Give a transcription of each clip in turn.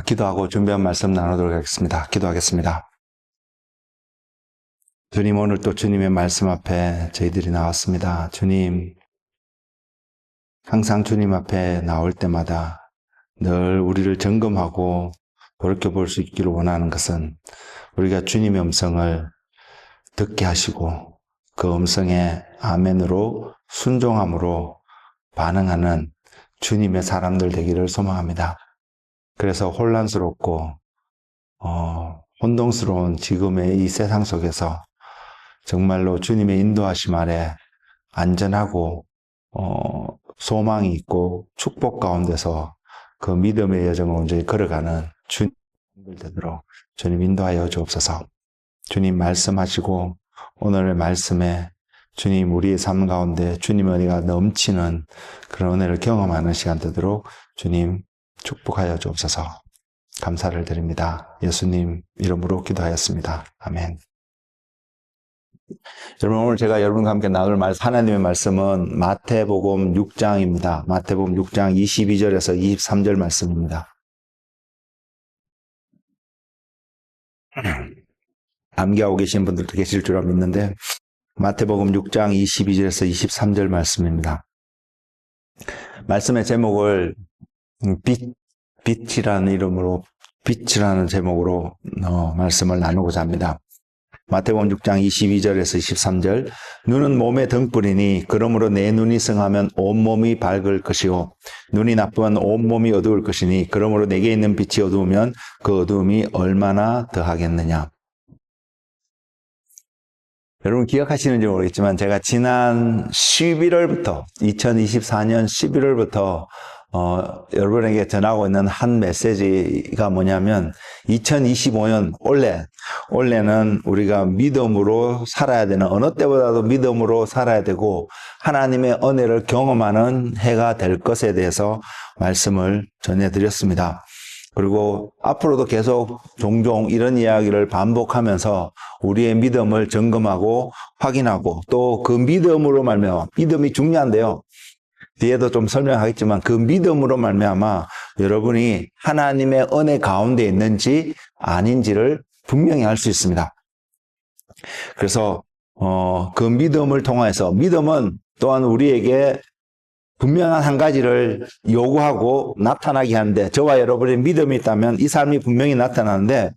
기도하고 준비한 말씀 나누도록 하겠습니다. 기도하겠습니다. 주님, 오늘 또 주님의 말씀 앞에 저희들이 나왔습니다. 주님, 항상 주님 앞에 나올 때마다 늘 우리를 점검하고 돌이켜볼 수 있기를 원하는 것은 우리가 주님의 음성을 듣게 하시고 그 음성에 아멘으로 순종함으로 반응하는 주님의 사람들 되기를 소망합니다. 그래서 혼란스럽고 혼동스러운 지금의 이 세상 속에서 정말로 주님의 인도하심 아래 안전하고 소망이 있고 축복 가운데서 그 믿음의 여정을 온전히 걸어가는 주님들 되도록 주님 인도하여 주옵소서. 주님 말씀하시고 오늘의 말씀에 주님 우리의 삶 가운데 주님의 은혜가 넘치는 그런 은혜를 경험하는 시간 되도록 주님 축복하여 주옵소서. 감사를 드립니다. 예수님 이름으로 기도하였습니다. 아멘. 여러분, 오늘 제가 여러분과 함께 나눌 하나님의 말씀은 마태복음 6장입니다. 마태복음 6장 22절에서 23절 말씀입니다. 암기하고 계신 분들도 계실 줄 믿는데 마태복음 6장 22절에서 23절 말씀입니다. 말씀의 제목을 빛이라는 이름으로 빛이라는 제목으로 말씀을 나누고자 합니다. 마태복음 6장 22절에서 23절 눈은 몸의 등불이니 그러므로 내 눈이 성하면 온몸이 밝을 것이요 눈이 나쁘면 온몸이 어두울 것이니 그러므로 내게 있는 빛이 어두우면 그 어두움이 얼마나 더하겠느냐. 여러분 기억하시는지 모르겠지만 제가 지난 11월부터 2024년 11월부터 여러분에게 전하고 있는 한 메시지가 뭐냐면 2025년 올해는 우리가 믿음으로 살아야 되는 어느 때보다도 믿음으로 살아야 되고 하나님의 은혜를 경험하는 해가 될 것에 대해서 말씀을 전해드렸습니다. 그리고 앞으로도 계속 종종 이런 이야기를 반복하면서 우리의 믿음을 점검하고 확인하고 또 그 믿음으로 말미암아 믿음이 중요한데요. 뒤에도 좀 설명하겠지만 그 믿음으로 말미암아 여러분이 하나님의 은혜 가운데 있는지 아닌지를 분명히 알 수 있습니다. 그래서 그 믿음을 통해서 믿음은 또한 우리에게 분명한 한 가지를 요구하고 나타나게 하는데 저와 여러분의 믿음이 있다면 이 삶이 분명히 나타나는데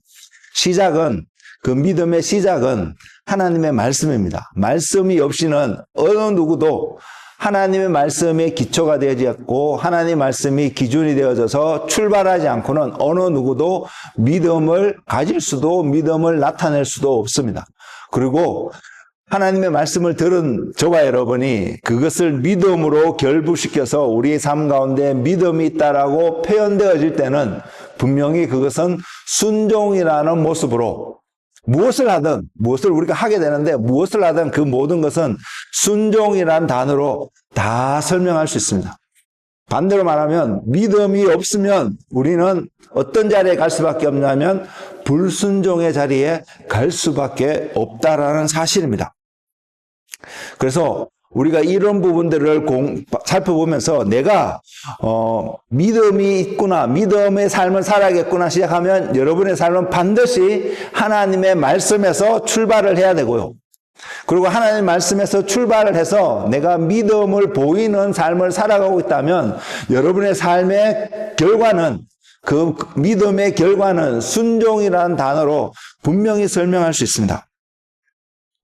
그 믿음의 시작은 하나님의 말씀입니다. 말씀이 없이는 어느 누구도 하나님의 말씀에 기초가 되어졌고 하나님의 말씀이 기준이 되어져서 출발하지 않고는 어느 누구도 믿음을 가질 수도 믿음을 나타낼 수도 없습니다. 그리고 하나님의 말씀을 들은 저와 여러분이 그것을 믿음으로 결부시켜서 우리의 삶 가운데 믿음이 있다라고 표현되어질 때는 분명히 그것은 순종이라는 모습으로 무엇을 우리가 하게 되는데 무엇을 하든 그 모든 것은 순종이라는 단어로 다 설명할 수 있습니다. 반대로 말하면 믿음이 없으면 우리는 어떤 자리에 갈 수밖에 없냐면 불순종의 자리에 갈 수밖에 없다라는 사실입니다. 그래서 우리가 이런 부분들을 살펴보면서 내가 믿음이 있구나, 믿음의 삶을 살아야겠구나 시작하면 여러분의 삶은 반드시 하나님의 말씀에서 출발을 해야 되고요. 그리고 하나님의 말씀에서 출발을 해서 내가 믿음을 보이는 삶을 살아가고 있다면 여러분의 삶의 결과는 그 믿음의 결과는 순종이라는 단어로 분명히 설명할 수 있습니다.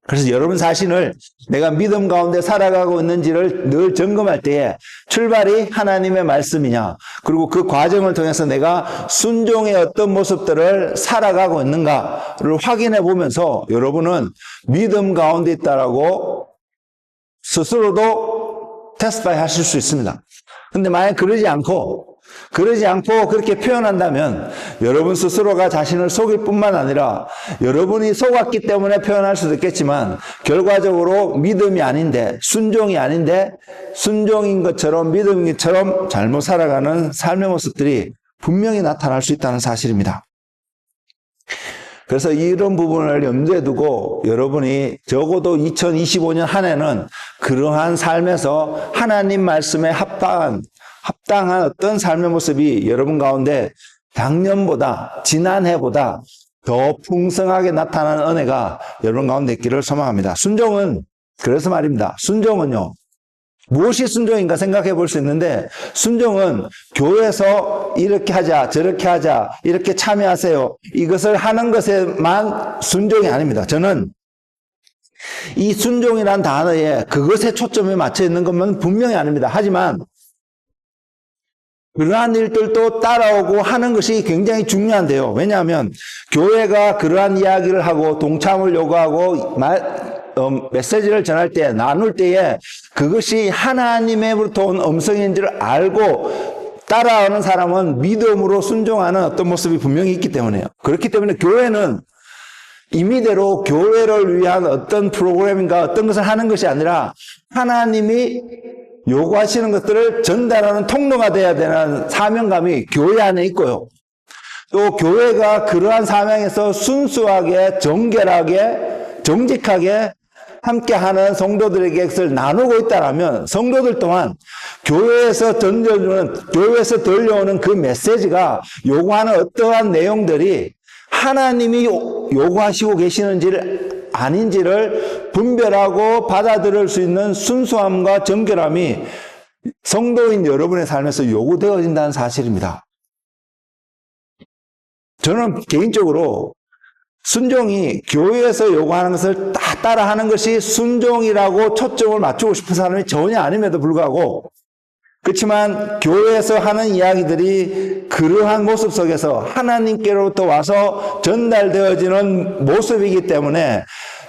그래서 여러분 자신을 내가 믿음 가운데 살아가고 있는지를 늘 점검할 때에 출발이 하나님의 말씀이냐 그리고 그 과정을 통해서 내가 순종의 어떤 모습들을 살아가고 있는가를 확인해 보면서 여러분은 믿음 가운데 있다라고 스스로도 테스트파이 하실 수 있습니다. 근데 만약 그러지 않고 그렇게 표현한다면 여러분 스스로가 자신을 속일 뿐만 아니라 여러분이 속았기 때문에 표현할 수도 있겠지만 결과적으로 믿음이 아닌데 순종이 아닌데 순종인 것처럼 믿음인 것처럼 잘못 살아가는 삶의 모습들이 분명히 나타날 수 있다는 사실입니다. 그래서 이런 부분을 염두에 두고 여러분이 적어도 2025년 한 해는 그러한 삶에서 하나님 말씀에 합당한 어떤 삶의 모습이 여러분 가운데 작년보다, 지난해보다 더 풍성하게 나타나는 은혜가 여러분 가운데 있기를 소망합니다. 순종은, 그래서 말입니다. 순종은요, 무엇이 순종인가 생각해 볼 수 있는데, 순종은 교회에서 이렇게 하자, 저렇게 하자, 이렇게 참여하세요, 이것을 하는 것에만 순종이 아닙니다. 저는 이 순종이란 단어에 그것에 초점이 맞춰 있는 것만 분명히 아닙니다. 하지만 그러한 일들도 따라오고 하는 것이 굉장히 중요한데요. 왜냐하면 교회가 그러한 이야기를 하고 동참을 요구하고 메시지를 전할 때, 나눌 때에 그것이 하나님으로부터 온 음성인지를 알고 따라오는 사람은 믿음으로 순종하는 어떤 모습이 분명히 있기 때문에요. 그렇기 때문에 교회는 임의대로 교회를 위한 어떤 프로그램인가 어떤 것을 하는 것이 아니라 하나님이 요구하시는 것들을 전달하는 통로가 되어야 되는 사명감이 교회 안에 있고요. 또 교회가 그러한 사명에서 순수하게, 정결하게, 정직하게 함께하는 성도들에게 그것을 나누고 있다면 성도들 또한 교회에서 던져주는, 교회에서 들려오는 그 메시지가 요구하는 어떠한 내용들이 하나님이 요구하시고 계시는지를 아닌지를 분별하고 받아들일 수 있는 순수함과 정결함이 성도인 여러분의 삶에서 요구되어진다는 사실입니다. 저는 개인적으로 순종이 교회에서 요구하는 것을 다 따라하는 것이 순종이라고 초점을 맞추고 싶은 사람이 전혀 아님에도 불구하고, 그렇지만 교회에서 하는 이야기들이 그러한 모습 속에서 하나님께로부터 와서 전달되어지는 모습이기 때문에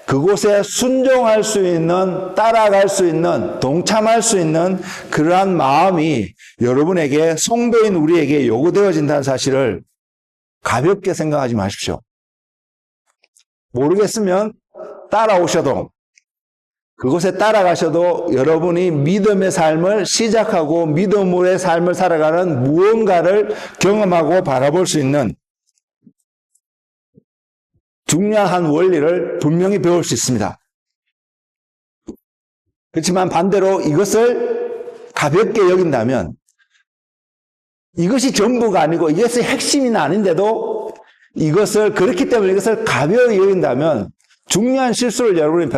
그곳에 순종할 수 있는, 따라갈 수 있는, 동참할 수 있는 그러한 마음이 여러분에게, 성도인 우리에게 요구되어진다는 사실을 가볍게 생각하지 마십시오. 모르겠으면 따라오셔도, 그곳에 따라가셔도 여러분이 믿음의 삶을 시작하고 믿음의 삶을 살아가는 무언가를 경험하고 바라볼 수 있는 중요한 원리를 분명히 배울 수 있습니다. 그렇지만 반대로 이것을 가볍게 여긴다면, 이것이 전부가 아니고 이것이 핵심이 아닌데도 이것을, 그렇기 때문에 이것을 가벼이 여긴다면 중요한 실수를 여러분이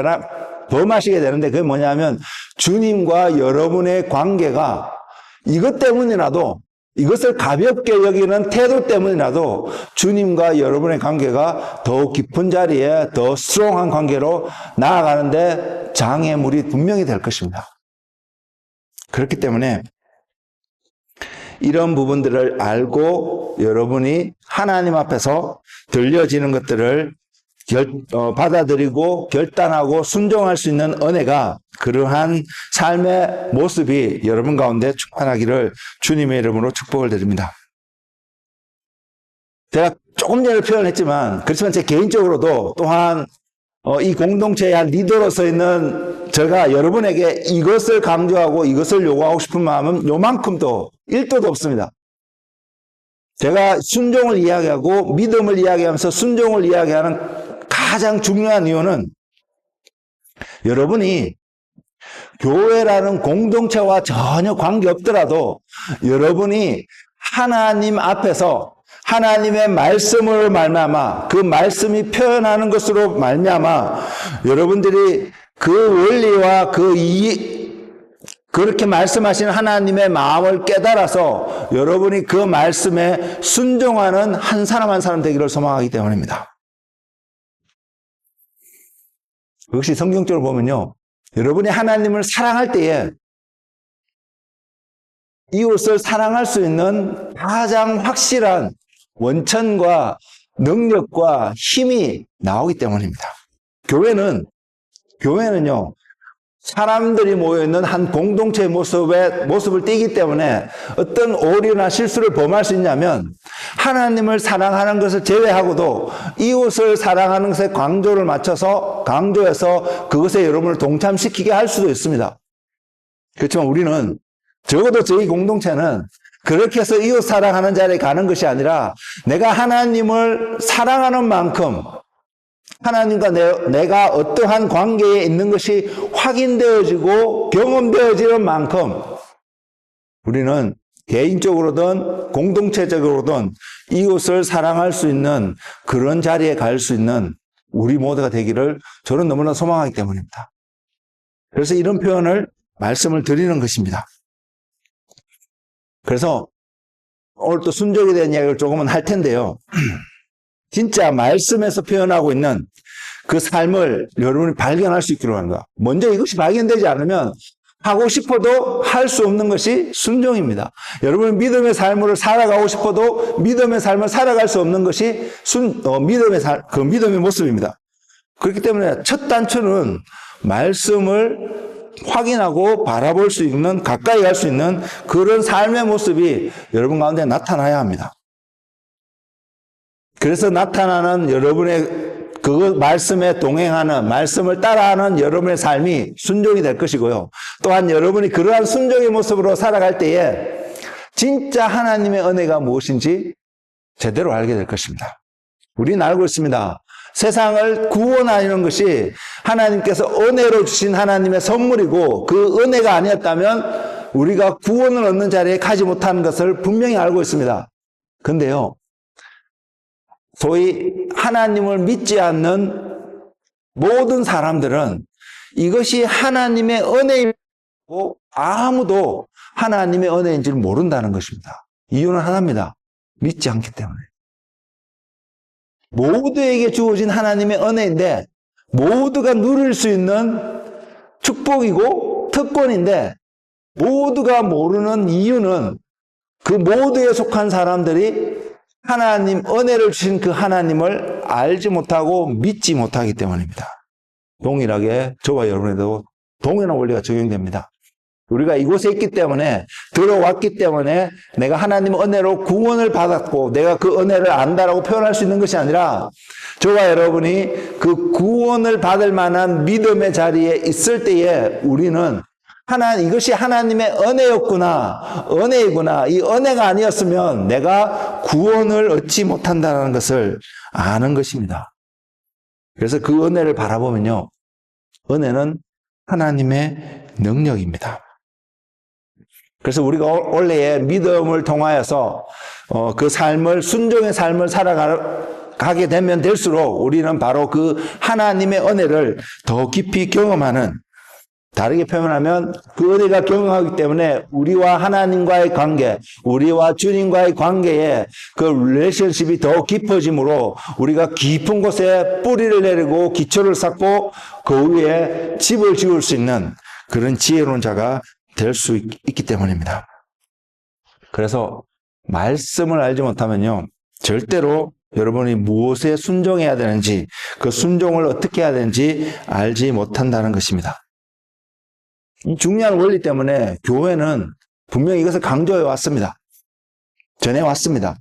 범하시게 되는데, 그게 뭐냐면 주님과 여러분의 관계가 이것 때문이라도, 이것을 가볍게 여기는 태도 때문이라도 주님과 여러분의 관계가 더 깊은 자리에 더 스트롱한 관계로 나아가는데 장애물이 분명히 될 것입니다. 그렇기 때문에 이런 부분들을 알고 여러분이 하나님 앞에서 들려지는 것들을 받아들이고 결단하고 순종할 수 있는 은혜가, 그러한 삶의 모습이 여러분 가운데 충만하기를 주님의 이름으로 축복을 드립니다. 제가 조금 전에 표현했지만, 그렇지만 제 개인적으로도 또한 이 공동체의 한 리더로서 있는 제가 여러분에게 이것을 강조하고 이것을 요구하고 싶은 마음은 요만큼도 1도도 없습니다. 제가 순종을 이야기하고 믿음을 이야기하면서 순종을 이야기하는 가장 중요한 이유는, 여러분이 교회라는 공동체와 전혀 관계없더라도 여러분이 하나님 앞에서 하나님의 말씀을 말미암아, 그 말씀이 표현하는 것으로 말미암아 여러분들이 그 원리와 그렇게 말씀하시는 하나님의 마음을 깨달아서 여러분이 그 말씀에 순종하는 한 사람 한 사람 되기를 소망하기 때문입니다. 역시 성경적으로 보면요, 여러분이 하나님을 사랑할 때에 이웃을 사랑할 수 있는 가장 확실한 원천과 능력과 힘이 나오기 때문입니다. 교회는요, 사람들이 모여있는 한 공동체의 모습을 띠기 때문에 어떤 오류나 실수를 범할 수 있냐면, 하나님을 사랑하는 것을 제외하고도 이웃을 사랑하는 것에 강조해서 그것에 여러분을 동참시키게 할 수도 있습니다. 그렇지만 우리는, 적어도 저희 공동체는 그렇게 해서 이웃 사랑하는 자리에 가는 것이 아니라, 내가 하나님을 사랑하는 만큼 하나님과 내가 어떠한 관계에 있는 것이 확인되어지고 경험되어지는 만큼 우리는 개인적으로든 공동체적으로든 이웃을 사랑할 수 있는 그런 자리에 갈 수 있는 우리 모두가 되기를 저는 너무나 소망하기 때문입니다. 그래서 이런 표현을 말씀을 드리는 것입니다. 그래서 오늘 또 순종에 대한 이야기를 조금은 할 텐데요. 진짜 말씀에서 표현하고 있는 그 삶을 여러분이 발견할 수 있기로 합니다. 먼저 이것이 발견되지 않으면 하고 싶어도 할 수 없는 것이 순종입니다. 여러분 믿음의 삶을 살아가고 싶어도 믿음의 삶을 살아갈 수 없는 것이 믿음의 모습입니다. 그렇기 때문에 첫 단추는 말씀을 확인하고 바라볼 수 있는, 가까이 갈 수 있는 그런 삶의 모습이 여러분 가운데 나타나야 합니다. 그래서 나타나는 여러분의 그 말씀에 동행하는, 말씀을 따라하는 여러분의 삶이 순종이 될 것이고요. 또한 여러분이 그러한 순종의 모습으로 살아갈 때에 진짜 하나님의 은혜가 무엇인지 제대로 알게 될 것입니다. 우리는 알고 있습니다. 세상을 구원하는 것이 하나님께서 은혜로 주신 하나님의 선물이고 그 은혜가 아니었다면 우리가 구원을 얻는 자리에 가지 못하는 것을 분명히 알고 있습니다. 그런데요, 소위 하나님을 믿지 않는 모든 사람들은 이것이 하나님의 은혜이고 아무도 하나님의 은혜인지를 모른다는 것입니다. 이유는 하나입니다. 믿지 않기 때문에. 모두에게 주어진 하나님의 은혜인데 모두가 누릴 수 있는 축복이고 특권인데 모두가 모르는 이유는 그 모두에 속한 사람들이 하나님, 은혜를 주신 그 하나님을 알지 못하고 믿지 못하기 때문입니다. 동일하게 저와 여러분에도 동일한 원리가 적용됩니다. 우리가 이곳에 있기 때문에, 들어왔기 때문에 내가 하나님의 은혜로 구원을 받았고 내가 그 은혜를 안다라고 표현할 수 있는 것이 아니라 저와 여러분이 그 구원을 받을 만한 믿음의 자리에 있을 때에 우리는 이것이 하나님의 은혜였구나, 은혜이구나, 이 은혜가 아니었으면 내가 구원을 얻지 못한다는 것을 아는 것입니다. 그래서 그 은혜를 바라보면요, 은혜는 하나님의 능력입니다. 그래서 우리가 원래의 믿음을 통하여서 그 삶을, 순종의 삶을 살아가게 되면 될수록 우리는 바로 그 하나님의 은혜를 더 깊이 경험하는, 다르게 표현하면 그 은혜가 경험하기 때문에 우리와 하나님과의 관계, 우리와 주님과의 관계에 그 릴레이션십이 더 깊어지므로 우리가 깊은 곳에 뿌리를 내리고 기초를 쌓고 그 위에 집을 지을 수 있는 그런 지혜로운 자가 될 수 있기 때문입니다. 그래서 말씀을 알지 못하면요, 절대로 여러분이 무엇에 순종해야 되는지, 그 순종을 어떻게 해야 되는지 알지 못한다는 것입니다. 이 중요한 원리 때문에 교회는 분명히 이것을 강조해 왔습니다. 전해왔습니다.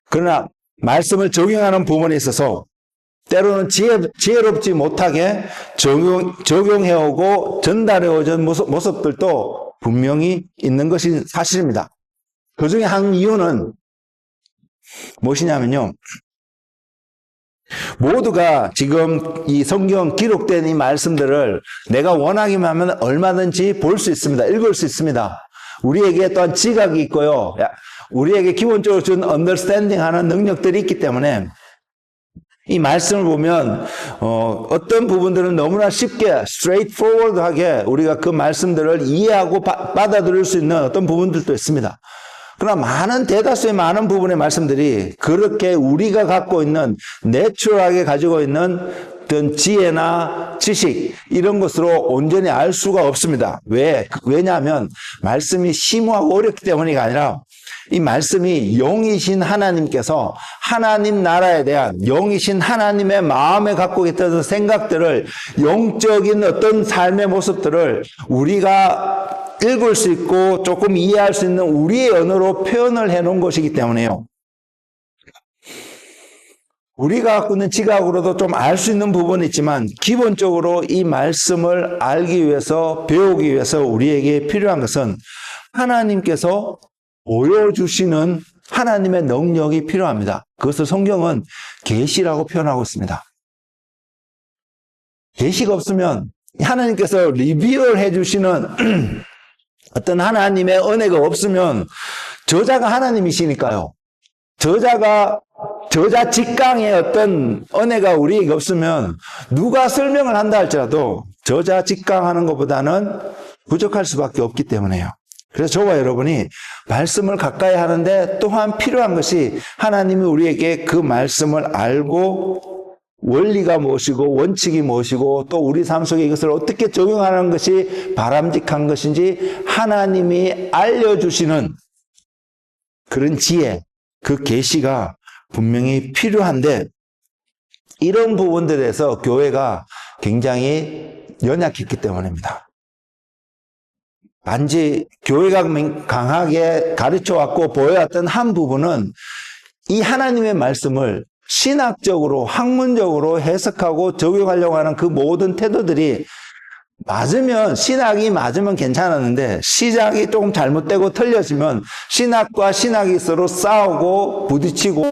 그러나 말씀을 적용하는 부분에 있어서 때로는 지혜롭지 못하게 적용해오고 전달해오던 모습들도 분명히 있는 것이 사실입니다. 그 중에 한 이유는 무엇이냐면요, 모두가 지금 이 성경 기록된 이 말씀들을 내가 원하기만 하면 얼마든지 볼 수 있습니다. 읽을 수 있습니다. 우리에게 또한 지각이 있고요, 우리에게 기본적으로 준 언더스탠딩 하는 능력들이 있기 때문에 이 말씀을 보면 어떤 부분들은 너무나 쉽게 straightforward하게 우리가 그 말씀들을 이해하고 받아들일 수 있는 어떤 부분들도 있습니다. 그러나 대다수의 많은 부분의 말씀들이 그렇게 우리가 갖고 있는, 내추럴하게 가지고 있는 어떤 지혜나 지식, 이런 것으로 온전히 알 수가 없습니다. 왜냐하면 말씀이 심오하고 어렵기 때문이가 아니라 이 말씀이 영이신 하나님께서 하나님 나라에 대한, 영이신 하나님의 마음에 갖고 있던 생각들을, 영적인 어떤 삶의 모습들을 우리가 읽을 수 있고 조금 이해할 수 있는 우리의 언어로 표현을 해놓은 것이기 때문에요, 우리가 갖고 있는 지각으로도 좀 알 수 있는 부분이 있지만 기본적으로 이 말씀을 알기 위해서, 배우기 위해서 우리에게 필요한 것은 하나님께서 보여주시는 하나님의 능력이 필요합니다. 그것을 성경은 계시라고 표현하고 있습니다. 계시가 없으면 하나님께서 리뷰를 해주시는 어떤 하나님의 은혜가 없으면 저자가 하나님이시니까요. 저자 직강의 어떤 은혜가 우리에게 없으면 누가 설명을 한다 할지라도 저자 직강하는 것보다는 부족할 수밖에 없기 때문에요. 그래서 저와 여러분이 말씀을 가까이 하는데 또한 필요한 것이 하나님이 우리에게 그 말씀을 알고 원리가 무엇이고 원칙이 무엇이고 또 우리 삶 속에 이것을 어떻게 적용하는 것이 바람직한 것인지 하나님이 알려주시는 그런 지혜, 그 계시가 분명히 필요한데 이런 부분들에서 교회가 굉장히 연약했기 때문입니다. 단지 교회가 강하게 가르쳐왔고 보여왔던 한 부분은 이 하나님의 말씀을 신학적으로 학문적으로 해석하고 적용하려고 하는 그 모든 태도들이 신학이 맞으면 괜찮았는데 시작이 조금 잘못되고 틀려지면 신학과 신학이 서로 싸우고 부딪히고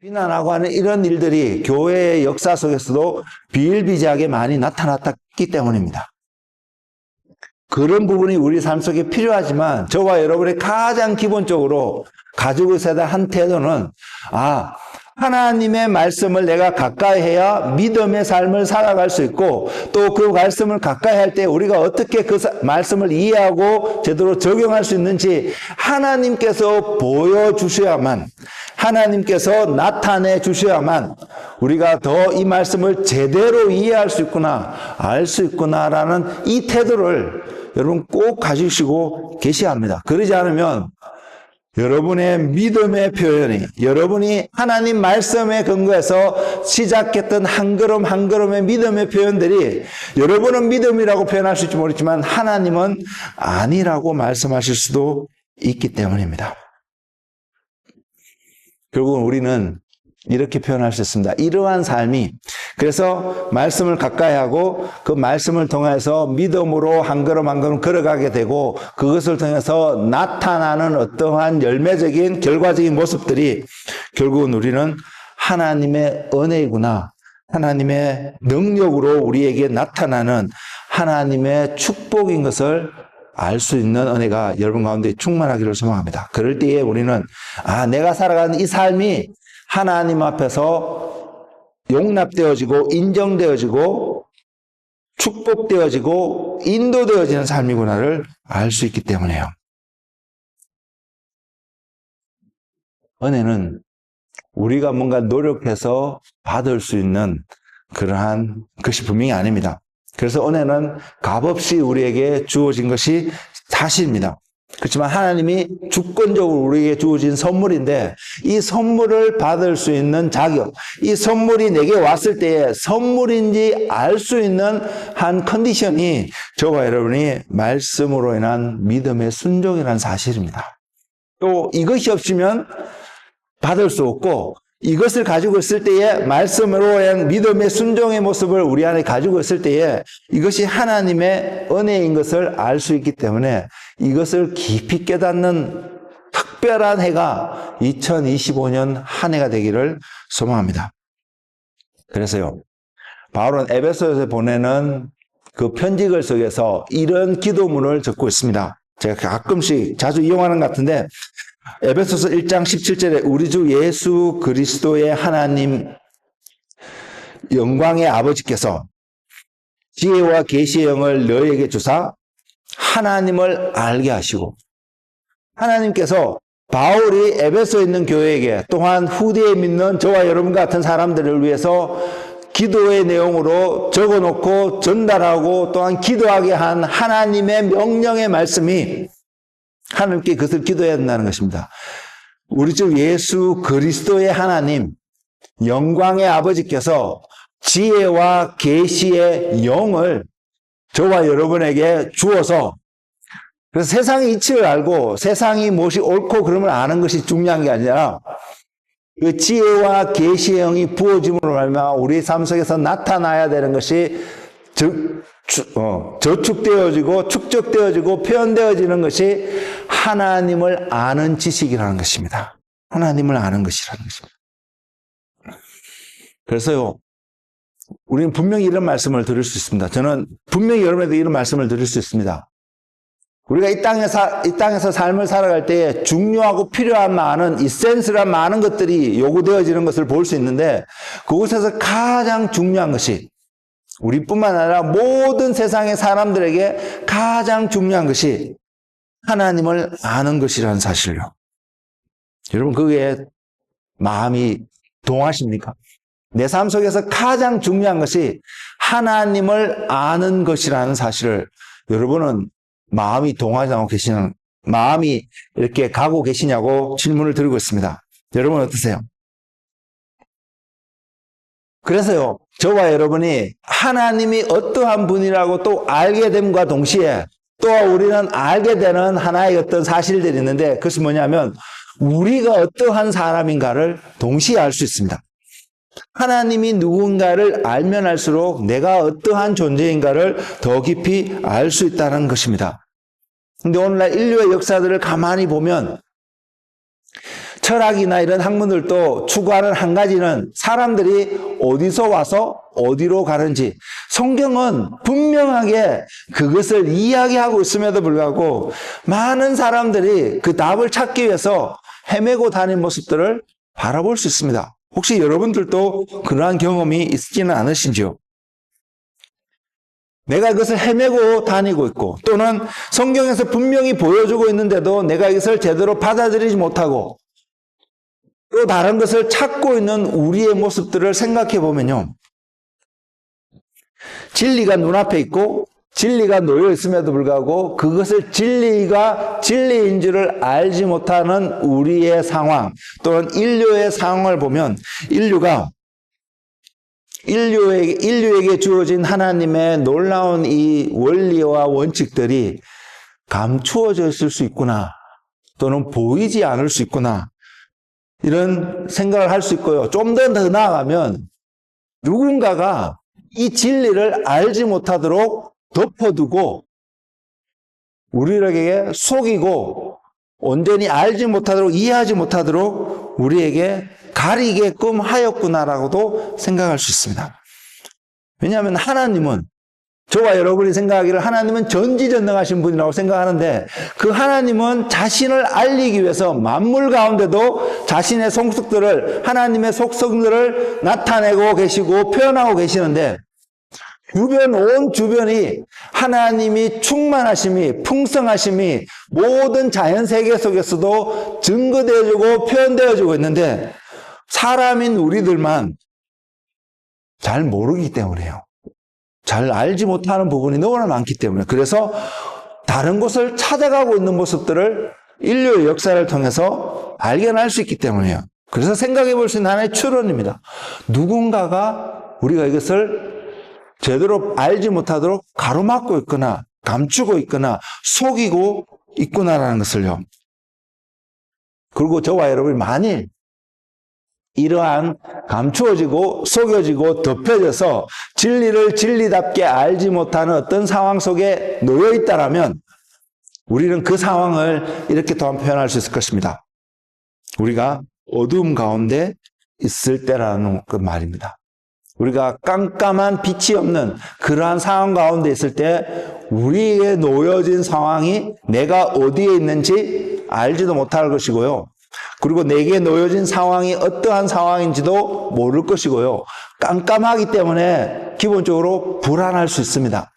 비난하고 하는 이런 일들이 교회의 역사 속에서도 비일비재하게 많이 나타났기 때문입니다. 그런 부분이 우리 삶 속에 필요하지만 저와 여러분이 가장 기본적으로 가지고 있어야 할 한 태도는 하나님의 말씀을 내가 가까이 해야 믿음의 삶을 살아갈 수 있고 또 그 말씀을 가까이 할 때 우리가 어떻게 그 말씀을 이해하고 제대로 적용할 수 있는지 하나님께서 보여주셔야만 하나님께서 나타내 주셔야만 우리가 더 이 말씀을 제대로 이해할 수 있구나 알 수 있구나라는 이 태도를 여러분 꼭 가지시고 계셔야 합니다. 그러지 않으면 여러분의 믿음의 표현이 여러분이 하나님 말씀에 근거해서 시작했던 한 걸음 한 걸음의 믿음의 표현들이 여러분은 믿음이라고 표현할 수 있을지 모르지만 하나님은 아니라고 말씀하실 수도 있기 때문입니다. 결국은 우리는 이렇게 표현할 수 있습니다. 이러한 삶이 그래서 말씀을 가까이 하고 그 말씀을 통해서 믿음으로 한 걸음 한 걸음 걸어가게 되고 그것을 통해서 나타나는 어떠한 열매적인 결과적인 모습들이 결국은 우리는 하나님의 은혜이구나 하나님의 능력으로 우리에게 나타나는 하나님의 축복인 것을 알 수 있는 은혜가 여러분 가운데 충만하기를 소망합니다. 그럴 때에 우리는 내가 살아가는 이 삶이 하나님 앞에서 용납되어지고 인정되어지고 축복되어지고 인도되어지는 삶이구나를 알 수 있기 때문에요. 은혜는 우리가 뭔가 노력해서 받을 수 있는 그러한 것이 분명히 아닙니다. 그래서 은혜는 값없이 우리에게 주어진 것이 사실입니다. 그렇지만 하나님이 주권적으로 우리에게 주어진 선물인데 이 선물을 받을 수 있는 자격, 이 선물이 내게 왔을 때에 선물인지 알 수 있는 한 컨디션이 저와 여러분이 말씀으로 인한 믿음의 순종이라는 사실입니다. 또 이것이 없으면 받을 수 없고 이것을 가지고 있을 때에 말씀으로 인한 믿음의 순종의 모습을 우리 안에 가지고 있을 때에 이것이 하나님의 은혜인 것을 알 수 있기 때문에 이것을 깊이 깨닫는 특별한 해가 2025년 한 해가 되기를 소망합니다. 그래서요, 바울은 에베소에서 보내는 그 편지글 속에서 이런 기도문을 적고 있습니다. 제가 가끔씩 자주 이용하는 것 같은데 에베소서 1장 17절에 우리 주 예수 그리스도의 하나님 영광의 아버지께서 지혜와 계시의 영을 너희에게 주사 하나님을 알게 하시고 하나님께서 바울이 에베소에 있는 교회에게 또한 후대에 믿는 저와 여러분 같은 사람들을 위해서 기도의 내용으로 적어놓고 전달하고 또한 기도하게 한 하나님의 명령의 말씀이 하나님께 그것을 기도해야 된다는 것입니다. 우리 주 예수 그리스도의 하나님 영광의 아버지께서 지혜와 계시의 영을 저와 여러분에게 주어서 그래서 세상의 이치를 알고 세상이 무엇이 옳고 그름을 아는 것이 중요한 게 아니라 그 지혜와 계시의 영이 부어짐으로 말미암아 우리 삶 속에서 나타나야 되는 것이 저축되어지고 축적되어지고 표현되어지는 것이 하나님을 아는 지식이라는 것입니다. 하나님을 아는 것이라는 것입니다. 그래서요, 우리는 분명히 이런 말씀을 드릴 수 있습니다. 저는 분명히 여러분에게 이런 말씀을 드릴 수 있습니다. 우리가 이 땅에서 삶을 살아갈 때에 중요하고 필요한 많은 이센스란 많은 것들이 요구되어지는 것을 볼 수 있는데 그곳에서 가장 중요한 것이 우리뿐만 아니라 모든 세상의 사람들에게 가장 중요한 것이 하나님을 아는 것이라는 사실요. 여러분 그게 마음이 동하십니까? 내 삶 속에서 가장 중요한 것이 하나님을 아는 것이라는 사실을 여러분은 마음이 동하지 않고 계시는, 마음이 이렇게 가고 계시냐고 질문을 드리고 있습니다. 여러분 어떠세요? 그래서요, 저와 여러분이 하나님이 어떠한 분이라고 또 알게 됨과 동시에 또 우리는 알게 되는 하나의 어떤 사실들이 있는데 그것이 뭐냐면 우리가 어떠한 사람인가를 동시에 알 수 있습니다. 하나님이 누군가를 알면 알수록 내가 어떠한 존재인가를 더 깊이 알 수 있다는 것입니다. 근데 오늘날 인류의 역사들을 가만히 보면 철학이나 이런 학문들도 추구하는 한 가지는 사람들이 어디서 와서 어디로 가는지 성경은 분명하게 그것을 이야기하고 있음에도 불구하고 많은 사람들이 그 답을 찾기 위해서 헤매고 다니는 모습들을 바라볼 수 있습니다. 혹시 여러분들도 그러한 경험이 있지는 않으신지요? 내가 이것을 헤매고 다니고 있고 또는 성경에서 분명히 보여주고 있는데도 내가 이것을 제대로 받아들이지 못하고 또 다른 것을 찾고 있는 우리의 모습들을 생각해 보면요. 진리가 눈앞에 있고 진리가 놓여 있음에도 불구하고 그것을 진리가 진리인 줄을 알지 못하는 우리의 상황 또는 인류의 상황을 보면 인류에게 주어진 하나님의 놀라운 이 원리와 원칙들이 감추어져 있을 수 있구나 또는 보이지 않을 수 있구나 이런 생각을 할 수 있고요. 좀 더 나아가면 누군가가 이 진리를 알지 못하도록 덮어두고 우리에게 속이고 온전히 알지 못하도록 이해하지 못하도록 우리에게 가리게끔 하였구나라고도 생각할 수 있습니다. 왜냐하면 하나님은 저와 여러분이 생각하기를 하나님은 전지전능하신 분이라고 생각하는데 그 하나님은 자신을 알리기 위해서 만물 가운데도 자신의 속성들을 하나님의 속성들을 나타내고 계시고 표현하고 계시는데 온 주변이 하나님이 충만하심이 풍성하심이 모든 자연세계 속에서도 증거되어지고 표현되어지고 있는데 사람인 우리들만 잘 모르기 때문에요. 잘 알지 못하는 부분이 너무나 많기 때문에 그래서 다른 곳을 찾아가고 있는 모습들을 인류의 역사를 통해서 발견할 수 있기 때문이에요. 그래서 생각해 볼 수 있는 하나의 추론입니다. 누군가가 우리가 이것을 제대로 알지 못하도록 가로막고 있거나 감추고 있거나 속이고 있구나라는 것을요. 그리고 저와 여러분이 만일 이러한 감추어지고 속여지고 덮여져서 진리를 진리답게 알지 못하는 어떤 상황 속에 놓여 있다라면 우리는 그 상황을 이렇게 또한 표현할 수 있을 것입니다. 우리가 어두움 가운데 있을 때라는 그 말입니다. 우리가 깜깜한 빛이 없는 그러한 상황 가운데 있을 때 우리에게 놓여진 상황이 내가 어디에 있는지 알지도 못할 것이고요. 그리고 내게 놓여진 상황이 어떠한 상황인지도 모를 것이고요. 깜깜하기 때문에 기본적으로 불안할 수 있습니다.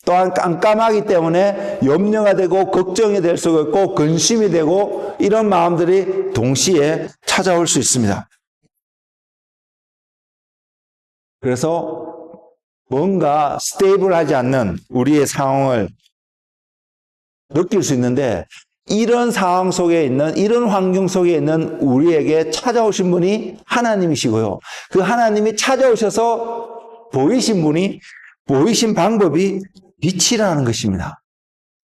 또한 깜깜하기 때문에 염려가 되고 걱정이 될 수가 있고 근심이 되고 이런 마음들이 동시에 찾아올 수 있습니다. 그래서 뭔가 스테이블하지 않는 우리의 상황을 느낄 수 있는데 이런 상황 속에 있는 이런 환경 속에 있는 우리에게 찾아오신 분이 하나님이시고요. 그 하나님이 찾아오셔서 보이신 분이 보이신 방법이 빛이라는 것입니다.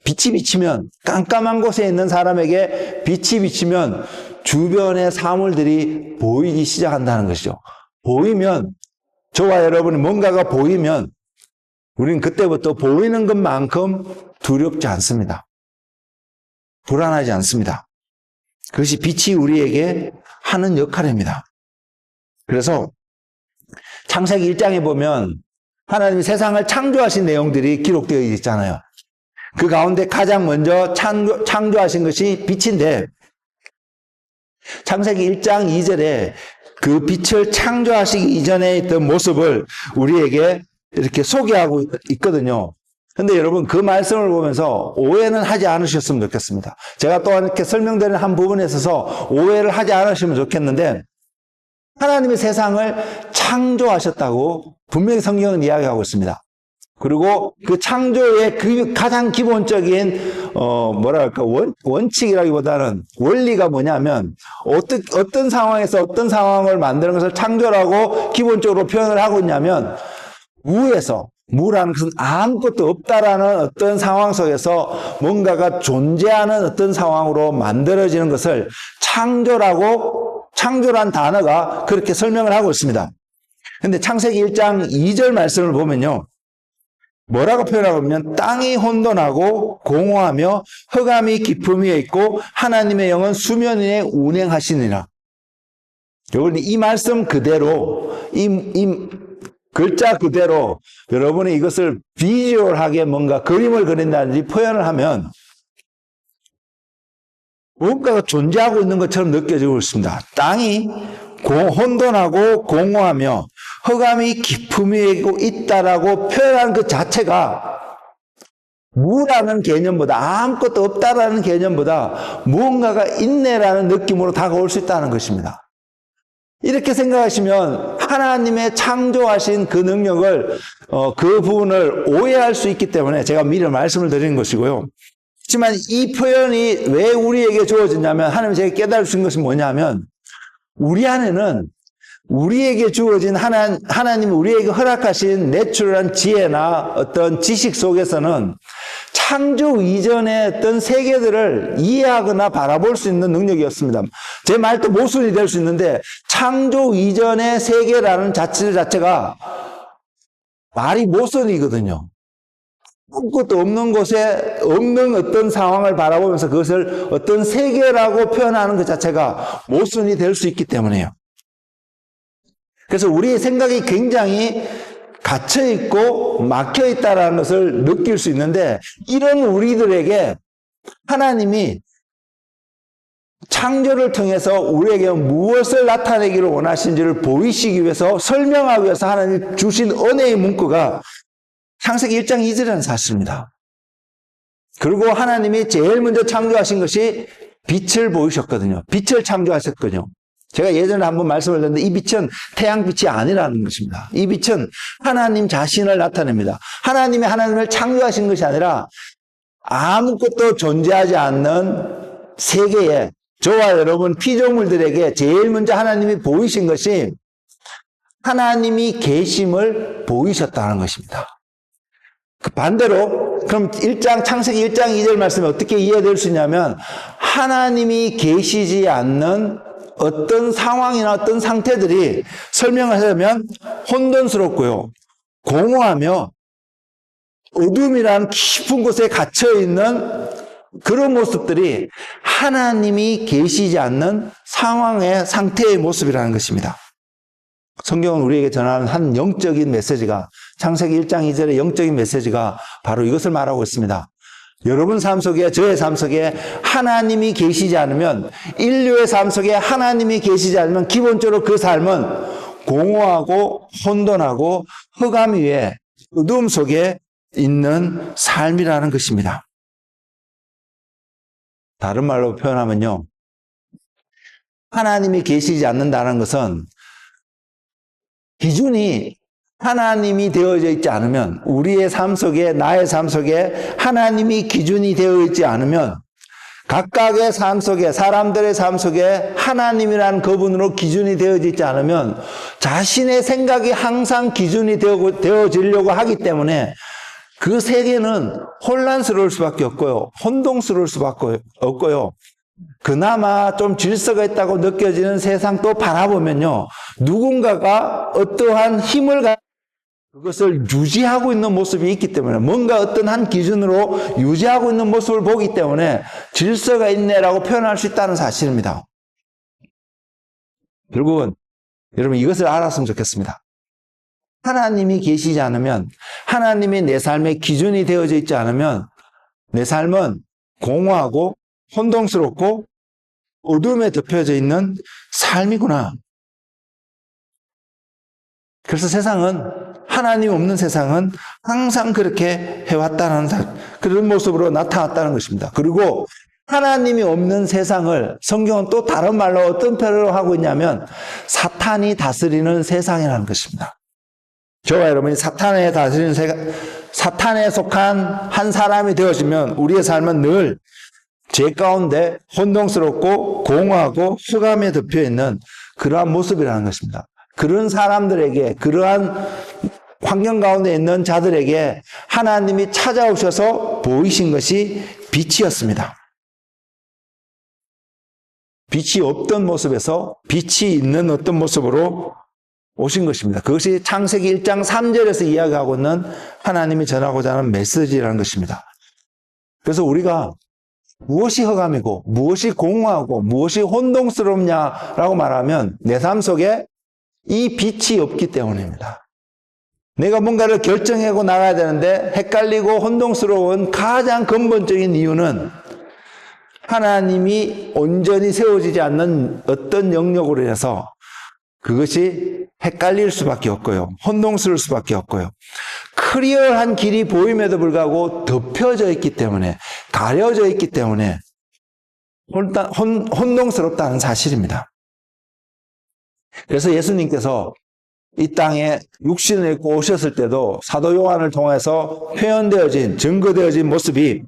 빛이 비치면 깜깜한 곳에 있는 사람에게 빛이 비치면 주변의 사물들이 보이기 시작한다는 것이죠. 보이면 저와 여러분이 뭔가가 보이면 우리는 그때부터 보이는 것만큼 두렵지 않습니다. 불안하지 않습니다. 그것이 빛이 우리에게 하는 역할입니다. 그래서 창세기 1장에 보면 하나님이 세상을 창조하신 내용들이 기록되어 있잖아요. 그 가운데 가장 먼저 창조하신 것이 빛인데 창세기 1장 2절에 그 빛을 창조하시기 이전에 있던 모습을 우리에게 이렇게 소개하고 있거든요. 근데 여러분 그 말씀을 보면서 오해는 하지 않으셨으면 좋겠습니다. 제가 또한 이렇게 설명드리는 한 부분에 있어서 오해를 하지 않으시면 좋겠는데 하나님이 세상을 창조하셨다고 분명히 성경은 이야기하고 있습니다. 그리고 그 창조의 그 가장 기본적인 원칙이라기보다는 원리가 뭐냐면 어떤 상황에서 어떤 상황을 만드는 것을 창조라고 기본적으로 표현을 하고 있냐면 무라는 것은 아무것도 없다라는 어떤 상황 속에서 뭔가가 존재하는 어떤 상황으로 만들어지는 것을 창조란 단어가 그렇게 설명을 하고 있습니다. 근데 창세기 1장 2절 말씀을 보면요. 뭐라고 표현하고 있냐면 땅이 혼돈하고 공허하며 흑암이 깊음 위에 있고 하나님의 영은 수면 위에 운행하시니라. 여러분 이 말씀 그대로 이 글자 그대로 여러분이 이것을 비주얼하게 뭔가 그림을 그린다든지 표현을 하면 뭔가가 존재하고 있는 것처럼 느껴지고 있습니다. 땅이 혼돈하고 공허하며 흑암이 깊음 위에 있다라고 표현한 그 자체가 무라는 개념보다 아무것도 없다라는 개념보다 무언가가 있네라는 느낌으로 다가올 수 있다는 것입니다. 이렇게 생각하시면 하나님의 창조하신 그 능력을 그 부분을 오해할 수 있기 때문에 제가 미리 말씀을 드리는 것이고요. 하지만 이 표현이 왜 우리에게 주어졌냐면 하나님이 제가 깨달을 수 있는 것이 뭐냐면 우리 안에는 우리에게 주어진 하나님이 우리에게 허락하신 내추럴한 지혜나 어떤 지식 속에서는 창조 이전의 어떤 세계들을 이해하거나 바라볼 수 있는 능력이었습니다. 제 말도 모순이 될 수 있는데 창조 이전의 세계라는 자체가 말이 모순이거든요. 아무것도 없는 곳에 없는 어떤 상황을 바라보면서 그것을 어떤 세계라고 표현하는 것 자체가 모순이 될 수 있기 때문이에요. 그래서 우리의 생각이 굉장히 갇혀있고 막혀있다는 것을 느낄 수 있는데 이런 우리들에게 하나님이 창조를 통해서 우리에게 무엇을 나타내기를 원하시는지를 보이시기 위해서 설명하기 위해서 하나님이 주신 은혜의 문구가 창세기 1장 2절이라는 사실입니다. 그리고 하나님이 제일 먼저 창조하신 것이 빛을 보이셨거든요. 빛을 창조하셨거든요. 제가 예전에 한번 말씀을 드렸는데 이 빛은 태양빛이 아니라는 것입니다. 이 빛은 하나님 자신을 나타냅니다. 하나님이 하나님을 창조하신 것이 아니라 아무것도 존재하지 않는 세계에 저와 여러분 피조물들에게 제일 먼저 하나님이 보이신 것이 하나님이 계심을 보이셨다는 것입니다. 그 반대로 그럼 창세기 1장 2절 말씀이 어떻게 이해될 수 있냐면 하나님이 계시지 않는 어떤 상황이나 어떤 상태들이 설명을 하자면 혼돈스럽고요. 공허하며 어둠이라는 깊은 곳에 갇혀있는 그런 모습들이 하나님이 계시지 않는 상황의 상태의 모습이라는 것입니다. 성경은 우리에게 전하는 한 영적인 메시지가 창세기 1장 2절의 영적인 메시지가 바로 이것을 말하고 있습니다. 여러분 삶 속에 저의 삶 속에 하나님이 계시지 않으면 인류의 삶 속에 하나님이 계시지 않으면 기본적으로 그 삶은 공허하고 혼돈하고 흑암 위에 어둠 속에 있는 삶이라는 것입니다. 다른 말로 표현하면요. 하나님이 계시지 않는다는 것은 기준이 하나님이 되어져 있지 않으면 우리의 삶 속에 나의 삶 속에 하나님이 기준이 되어 있지 않으면 각각의 삶 속에 사람들의 삶 속에 하나님이라는 그분으로 기준이 되어져 있지 않으면 자신의 생각이 항상 기준이 되어지려고 하기 때문에 그 세계는 혼란스러울 수밖에 없고요. 혼동스러울 수밖에 없고요. 그나마 좀 질서가 있다고 느껴지는 세상 또 바라보면요. 누군가가 어떠한 힘을 그것을 유지하고 있는 모습이 있기 때문에 뭔가 어떤 한 기준으로 유지하고 있는 모습을 보기 때문에 질서가 있네라고 표현할 수 있다는 사실입니다. 결국은 여러분 이것을 알았으면 좋겠습니다. 하나님이 계시지 않으면 하나님이 내 삶의 기준이 되어져 있지 않으면 내 삶은 공허하고 혼동스럽고 어둠에 덮여져 있는 삶이구나. 그래서 하나님 없는 세상은 항상 그렇게 해왔다는 그런 모습으로 나타났다는 것입니다. 그리고 하나님이 없는 세상을 성경은 또 다른 말로 어떤 표현을 하고 있냐면 사탄이 다스리는 세상이라는 것입니다. 저와 여러분이 사탄에 속한 한 사람이 되어지면 우리의 삶은 늘 죄 가운데 혼동스럽고 공허하고 흑암에 덮여 있는 그러한 모습이라는 것입니다. 그런 사람들에게, 그러한 환경 가운데 있는 자들에게 하나님이 찾아오셔서 보이신 것이 빛이었습니다. 빛이 없던 모습에서 빛이 있는 어떤 모습으로 오신 것입니다. 그것이 창세기 1장 3절에서 이야기하고 있는 하나님이 전하고자 하는 메시지라는 것입니다. 그래서 우리가 무엇이 흑암이고 무엇이 공허하고 무엇이 혼동스럽냐라고 말하면 내 삶 속에 이 빛이 없기 때문입니다. 내가 뭔가를 결정하고 나가야 되는데 헷갈리고 혼동스러운 가장 근본적인 이유는 하나님이 온전히 세워지지 않는 어떤 영역으로 인해서 그것이 헷갈릴 수밖에 없고요. 혼동스러울 수밖에 없고요. 클리어한 길이 보임에도 불구하고 덮여져 있기 때문에, 가려져 있기 때문에 혼동스럽다는 사실입니다. 그래서 예수님께서 이 땅에 육신을 입고 오셨을 때도 사도 요한을 통해서 표현되어진, 증거되어진 모습이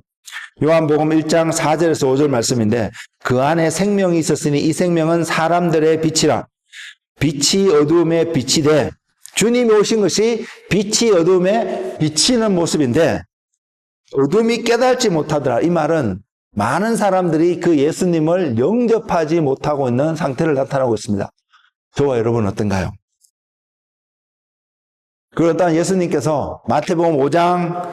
요한복음 1장 4절에서 5절 말씀인데 그 안에 생명이 있었으니 이 생명은 사람들의 빛이라. 빛이 어두움에 빛이 돼. 주님이 오신 것이 빛이 어두움에 비치는 모습인데 어둠이 깨닫지 못하더라. 이 말은 많은 사람들이 그 예수님을 영접하지 못하고 있는 상태를 나타나고 있습니다. 저와 여러분 어떤가요? 그렇다면 예수님께서 마태복음 5장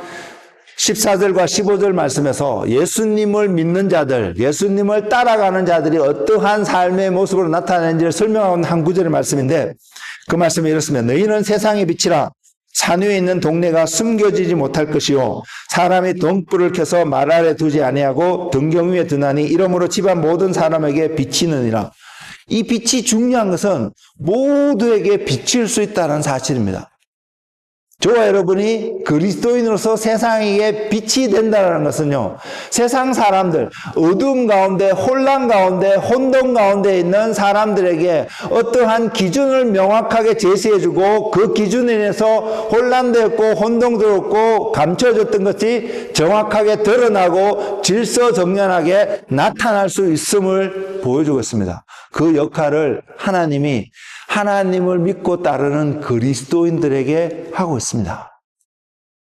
14절과 15절 말씀에서 예수님을 믿는 자들, 예수님을 따라가는 자들이 어떠한 삶의 모습으로 나타나는지를 설명하는 한 구절의 말씀인데 그 말씀이 이렇습니다. 너희는 세상의 빛이라. 산 위에 있는 동네가 숨겨지지 못할 것이요 사람이 등불을 켜서 말 아래 두지 아니하고 등경 위에 두나니 이러므로 집안 모든 사람에게 비치느니라. 이 빛이 중요한 것은 모두에게 비칠 수 있다는 사실입니다. 저와 여러분이 그리스도인으로서 세상에게 빛이 된다는 것은요, 세상 사람들, 어둠 가운데, 혼란 가운데, 혼돈 가운데 있는 사람들에게 어떠한 기준을 명확하게 제시해주고 그 기준에 인해서 혼란되었고 혼동스럽고 감춰졌던 것이 정확하게 드러나고 질서정연하게 나타날 수 있음을 보여주고 있습니다. 그 역할을 하나님을 믿고 따르는 그리스도인들에게 하고 있습니다.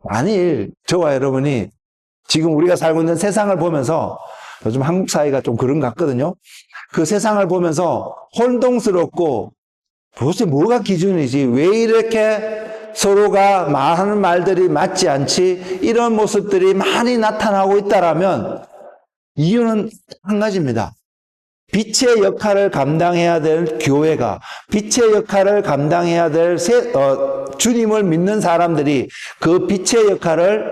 만일 저와 여러분이 지금 우리가 살고 있는 세상을 보면서 요즘 한국 사회가 좀 그런 것 같거든요. 그 세상을 보면서 혼동스럽고 도대체 뭐가 기준이지? 왜 이렇게 서로가 말하는 말들이 맞지 않지? 이런 모습들이 많이 나타나고 있다라면 이유는 한 가지입니다. 빛의 역할을 감당해야 될 교회가, 빛의 역할을 감당해야 될 주님을 믿는 사람들이 그 빛의 역할을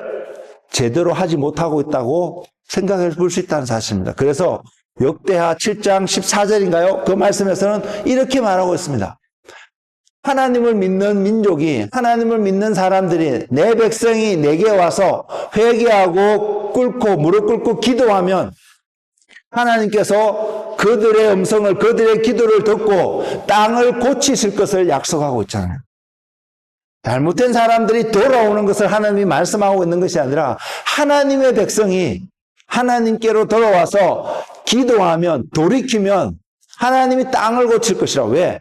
제대로 하지 못하고 있다고 생각해 볼 수 있다는 사실입니다. 그래서 역대하 7장 14절인가요? 그 말씀에서는 이렇게 말하고 있습니다. 하나님을 믿는 민족이, 하나님을 믿는 사람들이, 내 백성이 내게 와서 회개하고 무릎 꿇고 기도하면 하나님께서 그들의 음성을, 그들의 기도를 듣고 땅을 고치실 것을 약속하고 있잖아요. 잘못된 사람들이 돌아오는 것을 하나님이 말씀하고 있는 것이 아니라 하나님의 백성이 하나님께로 돌아와서 기도하면, 돌이키면 하나님이 땅을 고칠 것이라. 왜?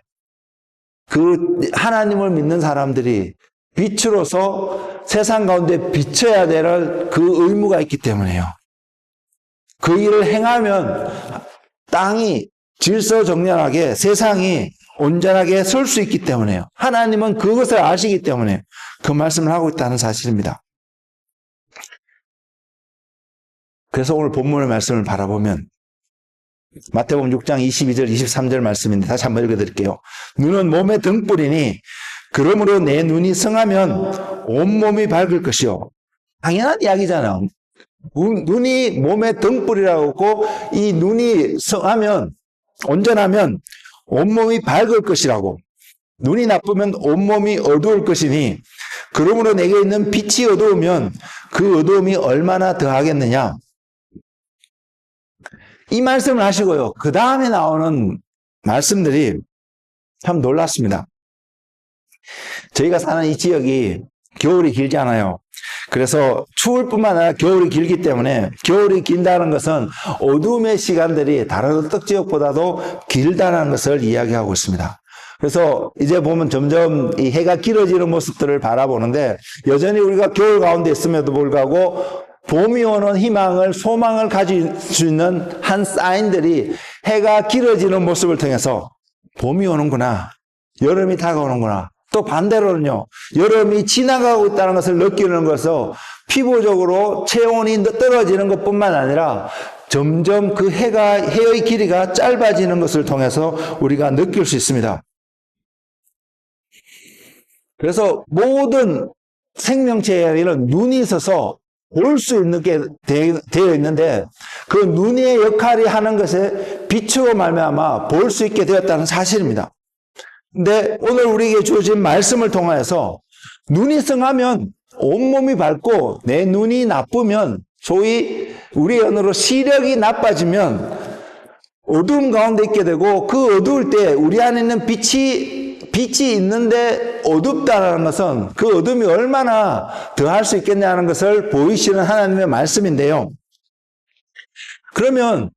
그 하나님을 믿는 사람들이 빛으로서 세상 가운데 비춰야 될 그 의무가 있기 때문에요. 그 일을 행하면 땅이 질서정연하게, 세상이 온전하게 설 수 있기 때문에요. 하나님은 그것을 아시기 때문에 그 말씀을 하고 있다는 사실입니다. 그래서 오늘 본문의 말씀을 바라보면 마태복음 6장 22절 23절 말씀인데 다시 한번 읽어드릴게요. 눈은 몸의 등불이니 그러므로 내 눈이 성하면 온몸이 밝을 것이요. 당연한 이야기잖아요. 눈이 몸의 등불이라고 하고, 이 눈이 성하면, 온전하면 온몸이 밝을 것이라고. 눈이 나쁘면 온몸이 어두울 것이니, 그러므로 내게 있는 빛이 어두우면 그 어두움이 얼마나 더하겠느냐. 이 말씀을 하시고요. 그 다음에 나오는 말씀들이 참 놀랐습니다. 저희가 사는 이 지역이 겨울이 길지 않아요. 그래서 추울 뿐만 아니라 겨울이 길기 때문에, 겨울이 긴다는 것은 어둠의 시간들이 다른 어떤 지역보다도 길다는 것을 이야기하고 있습니다. 그래서 이제 보면 점점 이 해가 길어지는 모습들을 바라보는데, 여전히 우리가 겨울 가운데 있음에도 불구하고 봄이 오는 희망을, 소망을 가질 수 있는 한 사인들이 해가 길어지는 모습을 통해서 봄이 오는구나, 여름이 다가오는구나. 또 반대로는요, 여름이 지나가고 있다는 것을 느끼는 것은 피부적으로 체온이 떨어지는 것뿐만 아니라 점점 그 해의 길이가 짧아지는 것을 통해서 우리가 느낄 수 있습니다. 그래서 모든 생명체에는 눈이 있어서 볼 수 있는 게 되어 있는데, 그 눈의 역할이 하는 것에 빛으로 말미암아 볼 수 있게 되었다는 사실입니다. 근데 오늘 우리에게 주어진 말씀을 통하여서 눈이 성하면 온몸이 밝고, 내 눈이 나쁘면, 소위 우리 언어로 시력이 나빠지면 어두움 가운데 있게 되고, 그 어두울 때 우리 안에 있는 빛이 있는데 어둡다는 것은 그 어둠이 얼마나 더할 수 있겠냐는 것을 보이시는 하나님의 말씀인데요. 그러면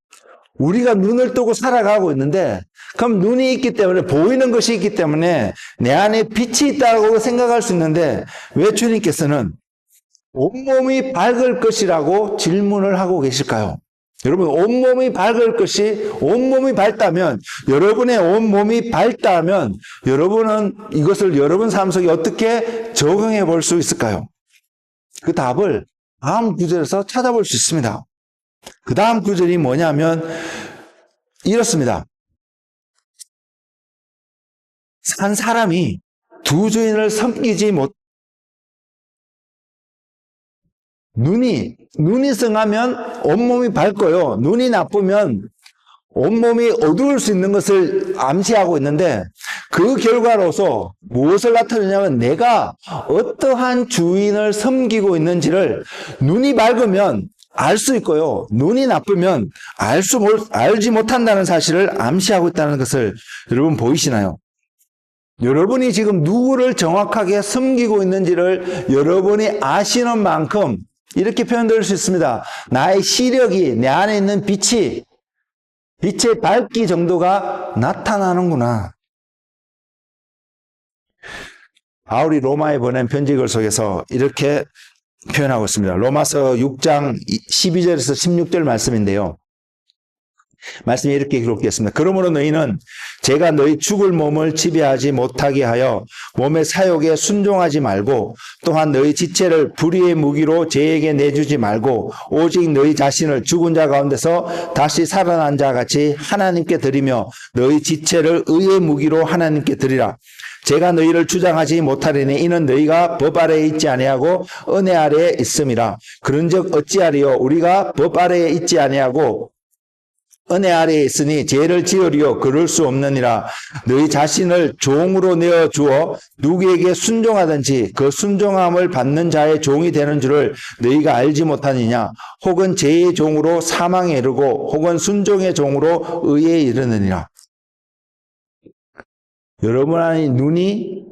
우리가 눈을 뜨고 살아가고 있는데, 그럼 눈이 있기 때문에, 보이는 것이 있기 때문에 내 안에 빛이 있다고 생각할 수 있는데, 왜 주님께서는 온몸이 밝을 것이라고 질문을 하고 계실까요? 여러분, 온몸이 밝을 것이, 온몸이 밝다면, 여러분의 온몸이 밝다면 여러분은 이것을 여러분 삶 속에 어떻게 적용해 볼 수 있을까요? 그 답을 다음 구절에서 찾아볼 수 있습니다. 그 다음 구절이 뭐냐면 이렇습니다. 한 사람이 두 주인을 섬기지 못, 눈이 성하면 온몸이 밝고요, 눈이 나쁘면 온몸이 어두울 수 있는 것을 암시하고 있는데, 그 결과로서 무엇을 나타내냐면, 내가 어떠한 주인을 섬기고 있는지를 눈이 밝으면 알 수 있고요, 눈이 나쁘면 알지 못한다는 사실을 암시하고 있다는 것을 여러분 보이시나요? 여러분이 지금 누구를 정확하게 섬기고 있는지를 여러분이 아시는 만큼 이렇게 표현될 수 있습니다. 나의 시력이, 내 안에 있는 빛의 밝기 정도가 나타나는구나. 바울이 로마에 보낸 편지글 속에서 이렇게 표현하고 있습니다. 로마서 6장 12절에서 16절 말씀인데요. 말씀이 이렇게 기록되었습니다. 그러므로 너희는 제가 너희 죽을 몸을 지배하지 못하게 하여 몸의 사욕에 순종하지 말고, 또한 너희 지체를 불의의 무기로 죄에게 내주지 말고, 오직 너희 자신을 죽은 자 가운데서 다시 살아난 자 같이 하나님께 드리며 너희 지체를 의의 무기로 하나님께 드리라. 제가 너희를 주장하지 못하리니 이는 너희가 법 아래에 있지 아니하고 은혜 아래에 있음이라. 그런즉 어찌하리요? 우리가 법 아래에 있지 아니하고 은혜 아래에 있으니 죄를 지으리요? 그럴 수 없느니라. 너희 자신을 종으로 내어 주어 누구에게 순종하든지 그 순종함을 받는 자의 종이 되는 줄을 너희가 알지 못하느냐? 혹은 죄의 종으로 사망에 이르고 혹은 순종의 종으로 의에 이르느니라. 여러분 안에 눈이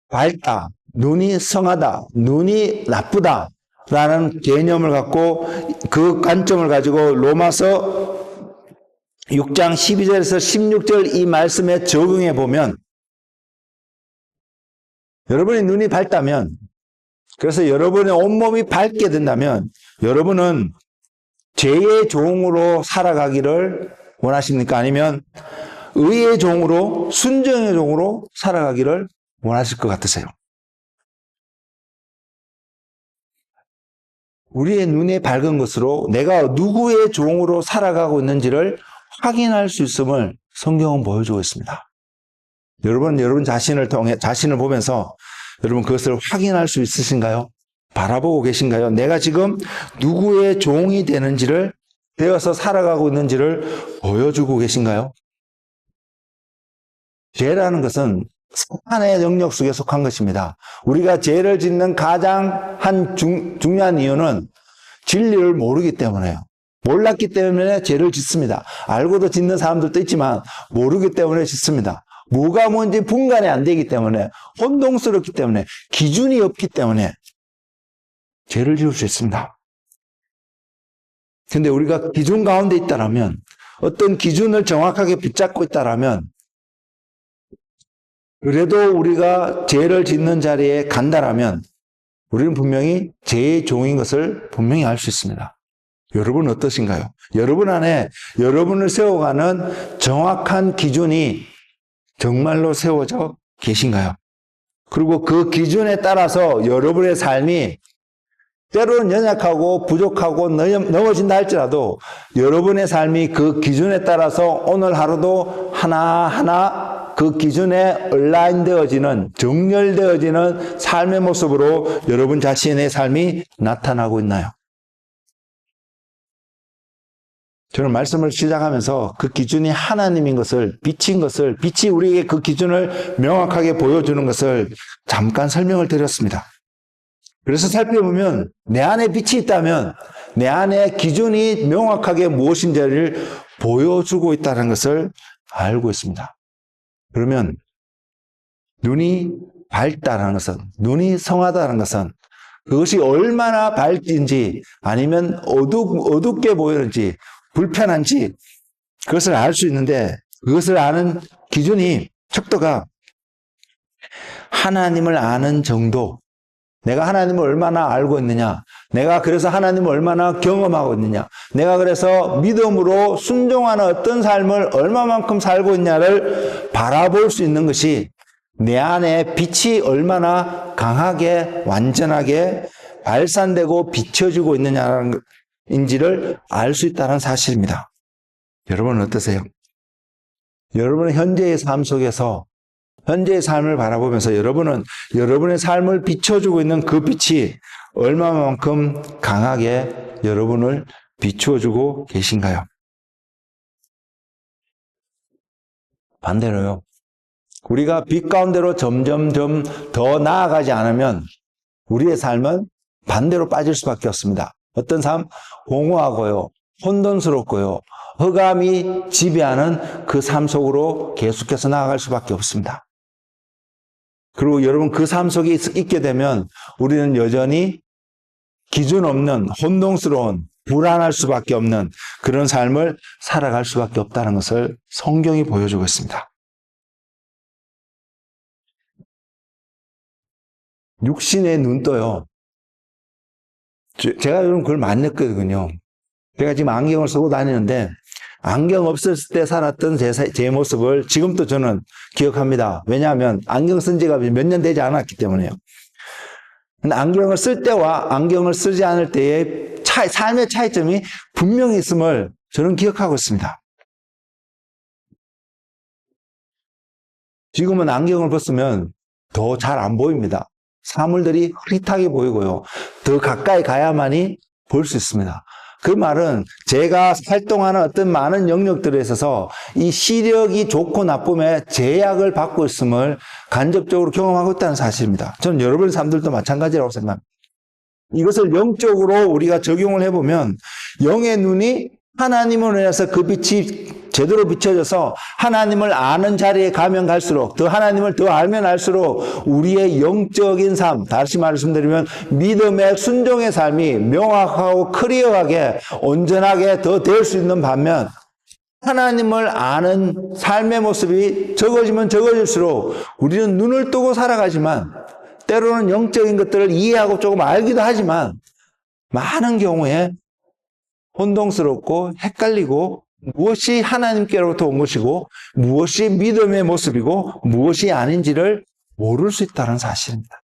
밝다, 눈이 성하다, 눈이 나쁘다 라는 개념을 갖고, 그 관점을 가지고 로마서 6장 12절에서 16절 이 말씀에 적용해 보면, 여러분의 눈이 밝다면, 그래서 여러분의 온몸이 밝게 된다면, 여러분은 죄의 종으로 살아가기를 원하십니까? 아니면 의의 종으로, 순종의 종으로 살아가기를 원하실 것 같으세요? 우리의 눈에 밝은 것으로 내가 누구의 종으로 살아가고 있는지를 확인할 수 있음을 성경은 보여주고 있습니다. 여러분 자신을 보면서 여러분 그것을 확인할 수 있으신가요? 바라보고 계신가요? 내가 지금 누구의 종이 되어서 살아가고 있는지를 보여주고 계신가요? 죄라는 것은 사탄의 영역 속에 속한 것입니다. 우리가 죄를 짓는 가장 중요한 이유는 진리를 모르기 때문에요. 몰랐기 때문에 죄를 짓습니다. 알고도 짓는 사람들도 있지만 모르기 때문에 짓습니다. 뭐가 뭔지 분간이 안 되기 때문에, 혼동스럽기 때문에, 기준이 없기 때문에 죄를 지을 수 있습니다. 근데 우리가 기준 가운데 있다라면, 어떤 기준을 정확하게 붙잡고 있다라면, 그래도 우리가 죄를 짓는 자리에 간다라면 우리는 분명히 죄의 종인 것을 분명히 알 수 있습니다. 여러분 어떠신가요? 여러분 안에 여러분을 세워가는 정확한 기준이 정말로 세워져 계신가요? 그리고 그 기준에 따라서 여러분의 삶이 때로는 연약하고 부족하고 넘어진다 할지라도 여러분의 삶이 그 기준에 따라서 오늘 하루도 하나하나 그 기준에 얼라인되어지는, 정렬되어지는 삶의 모습으로 여러분 자신의 삶이 나타나고 있나요? 저는 말씀을 시작하면서 그 기준이 하나님인 것을, 빛이 우리에게 그 기준을 명확하게 보여주는 것을 잠깐 설명을 드렸습니다. 그래서 살펴보면 내 안에 빛이 있다면 내 안에 기준이 명확하게 무엇인지를 보여주고 있다는 것을 알고 있습니다. 그러면 눈이 밝다는 것은, 눈이 성하다는 것은 그것이 얼마나 밝은지 아니면 어둡게 보이는지 불편한지 그것을 알 수 있는데, 그것을 아는 기준이, 척도가 하나님을 아는 정도, 내가 하나님을 얼마나 알고 있느냐, 내가 그래서 하나님을 얼마나 경험하고 있느냐, 내가 그래서 믿음으로 순종하는 어떤 삶을 얼마만큼 살고 있냐를 바라볼 수 있는 것이 내 안에 빛이 얼마나 강하게 완전하게 발산되고 비춰지고 있느냐는 인지를 알 수 있다는 사실입니다. 여러분은 어떠세요? 여러분은 현재의 삶 속에서 현재의 삶을 바라보면서 여러분은 여러분의 삶을 비춰주고 있는 그 빛이 얼마만큼 강하게 여러분을 비추어주고 계신가요? 반대로요. 우리가 빛 가운데로 점점점 더 나아가지 않으면 우리의 삶은 반대로 빠질 수밖에 없습니다. 어떤 삶? 공허하고요, 혼돈스럽고요, 흑암이 지배하는 그 삶 속으로 계속해서 나아갈 수밖에 없습니다. 그리고 여러분 그 삶 속에 있게 되면 우리는 여전히 기준 없는, 혼동스러운, 불안할 수밖에 없는 그런 삶을 살아갈 수밖에 없다는 것을 성경이 보여주고 있습니다. 육신의 눈도요, 제가 여러분 그걸 많이 느꼈거든요. 제가 지금 안경을 쓰고 다니는데 안경 없을 때 살았던 제 모습을 지금도 저는 기억합니다. 왜냐하면 안경 쓴 지가 몇 년 되지 않았기 때문에요. 근데 안경을 쓸 때와 안경을 쓰지 않을 때의 삶의 차이점이 분명히 있음을 저는 기억하고 있습니다. 지금은 안경을 벗으면 더 잘 안 보입니다. 사물들이 흐릿하게 보이고요, 더 가까이 가야만이 볼 수 있습니다. 그 말은 제가 활동하는 어떤 많은 영역들에 있어서 이 시력이 좋고 나쁨에 제약을 받고 있음을 간접적으로 경험하고 있다는 사실입니다. 저는 여러분의 삶들도 마찬가지라고 생각합니다. 이것을 영적으로 우리가 적용을 해보면 영의 눈이 하나님으로 인해서 그 빛이 제대로 비춰져서 하나님을 아는 자리에 가면 갈수록, 더 하나님을 더 알면 알수록 우리의 영적인 삶, 다시 말씀드리면 믿음의 순종의 삶이 명확하고 클리어하게 온전하게 더 될 수 있는 반면, 하나님을 아는 삶의 모습이 적어지면 적어질수록 우리는 눈을 뜨고 살아가지만, 때로는 영적인 것들을 이해하고 조금 알기도 하지만 많은 경우에 혼동스럽고 헷갈리고 무엇이 하나님께로부터 온 것이고 무엇이 믿음의 모습이고 무엇이 아닌지를 모를 수 있다는 사실입니다.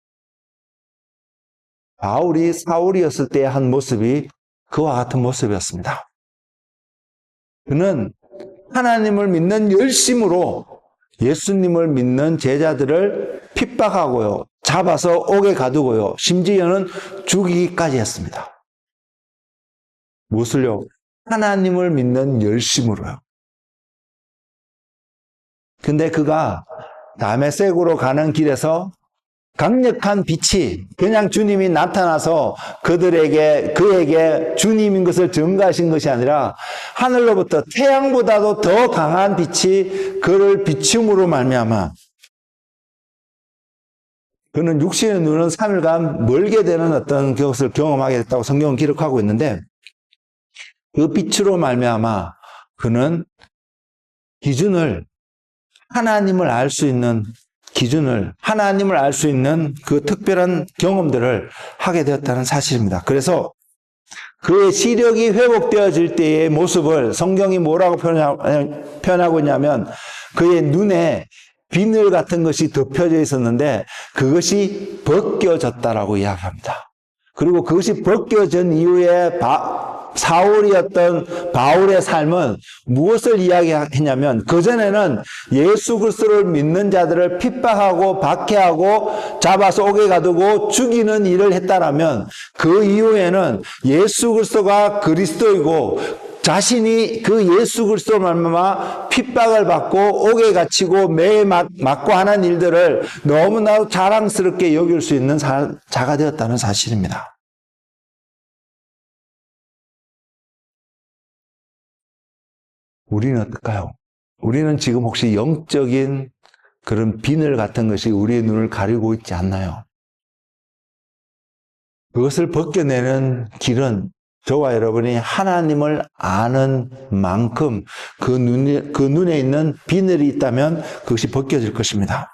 바울이 사울이었을 때의 한 모습이 그와 같은 모습이었습니다. 그는 하나님을 믿는 열심으로 예수님을 믿는 제자들을 핍박하고요, 잡아서 옥에 가두고요. 심지어는 죽이기까지 했습니다. 무엇을요? 하나님을 믿는 열심으로요. 근데 그가 다메섹으로 가는 길에서 강력한 빛이 그냥 주님이 나타나서 그에게 주님인 것을 증거하신 것이 아니라 하늘로부터 태양보다도 더 강한 빛이 그를 비춤으로 말미암아 그는 육신의 눈은 3일간 멀게 되는 어떤 것을 경험하게 됐다고 성경은 기록하고 있는데 그 빛으로 말미암아 그는 하나님을 알 수 있는 그 특별한 경험들을 하게 되었다는 사실입니다. 그래서 그의 시력이 회복되어질 때의 모습을 성경이 뭐라고 표현하고 있냐면 그의 눈에 비늘 같은 것이 덮여져 있었는데 그것이 벗겨졌다라고 이야기합니다. 그리고 그것이 벗겨진 이후에 사울이었던 바울의 삶은 무엇을 이야기했냐면 그전에는 예수 그리스도를 믿는 자들을 핍박하고 박해하고 잡아서 옥에 가두고 죽이는 일을 했다라면 그 이후에는 예수 그리스도가 그리스도이고 자신이 그 예수 그리스도로 말미암아 핍박을 받고 옥에 갇히고 매에 맞고 하는 일들을 너무나도 자랑스럽게 여길 수 있는 자가 되었다는 사실입니다. 우리는 어떨까요? 우리는 지금 혹시 영적인 그런 비늘 같은 것이 우리의 눈을 가리고 있지 않나요? 그것을 벗겨내는 길은 저와 여러분이 하나님을 아는 만큼 그 눈에 있는 비늘이 있다면 그것이 벗겨질 것입니다.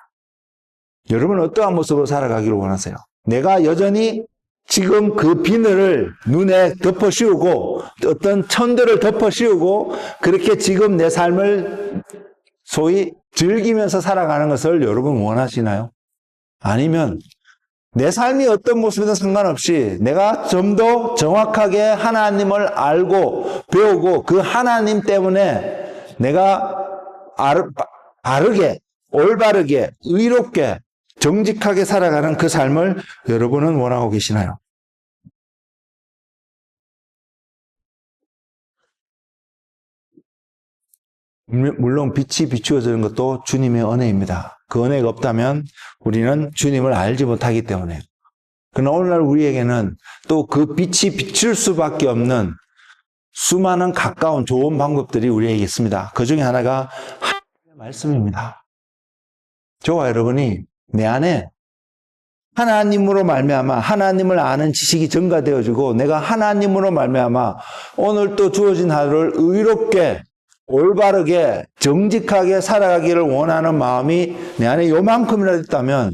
여러분은 어떠한 모습으로 살아가기를 원하세요? 내가 여전히 지금 그 비늘을 눈에 덮어 씌우고 어떤 천들을 덮어 씌우고 그렇게 지금 내 삶을 소위 즐기면서 살아가는 것을 여러분 원하시나요? 아니면 내 삶이 어떤 모습이든 상관없이 내가 좀 더 정확하게 하나님을 알고 배우고 그 하나님 때문에 내가 바르게, 올바르게, 의롭게, 정직하게 살아가는 그 삶을 여러분은 원하고 계시나요? 물론 빛이 비추어지는 것도 주님의 은혜입니다. 그 은혜가 없다면 우리는 주님을 알지 못하기 때문에. 그러나 오늘날 우리에게는 또 그 빛이 비출 수밖에 없는 수많은 가까운 좋은 방법들이 우리에게 있습니다. 그 중에 하나가 하나님의 말씀입니다. 저와 여러분이 내 안에 하나님으로 말미암아 하나님을 아는 지식이 증가되어지고 내가 하나님으로 말미암아 오늘 또 주어진 하루를 의롭게 올바르게 정직하게 살아가기를 원하는 마음이 내 안에 요만큼이라도 있다면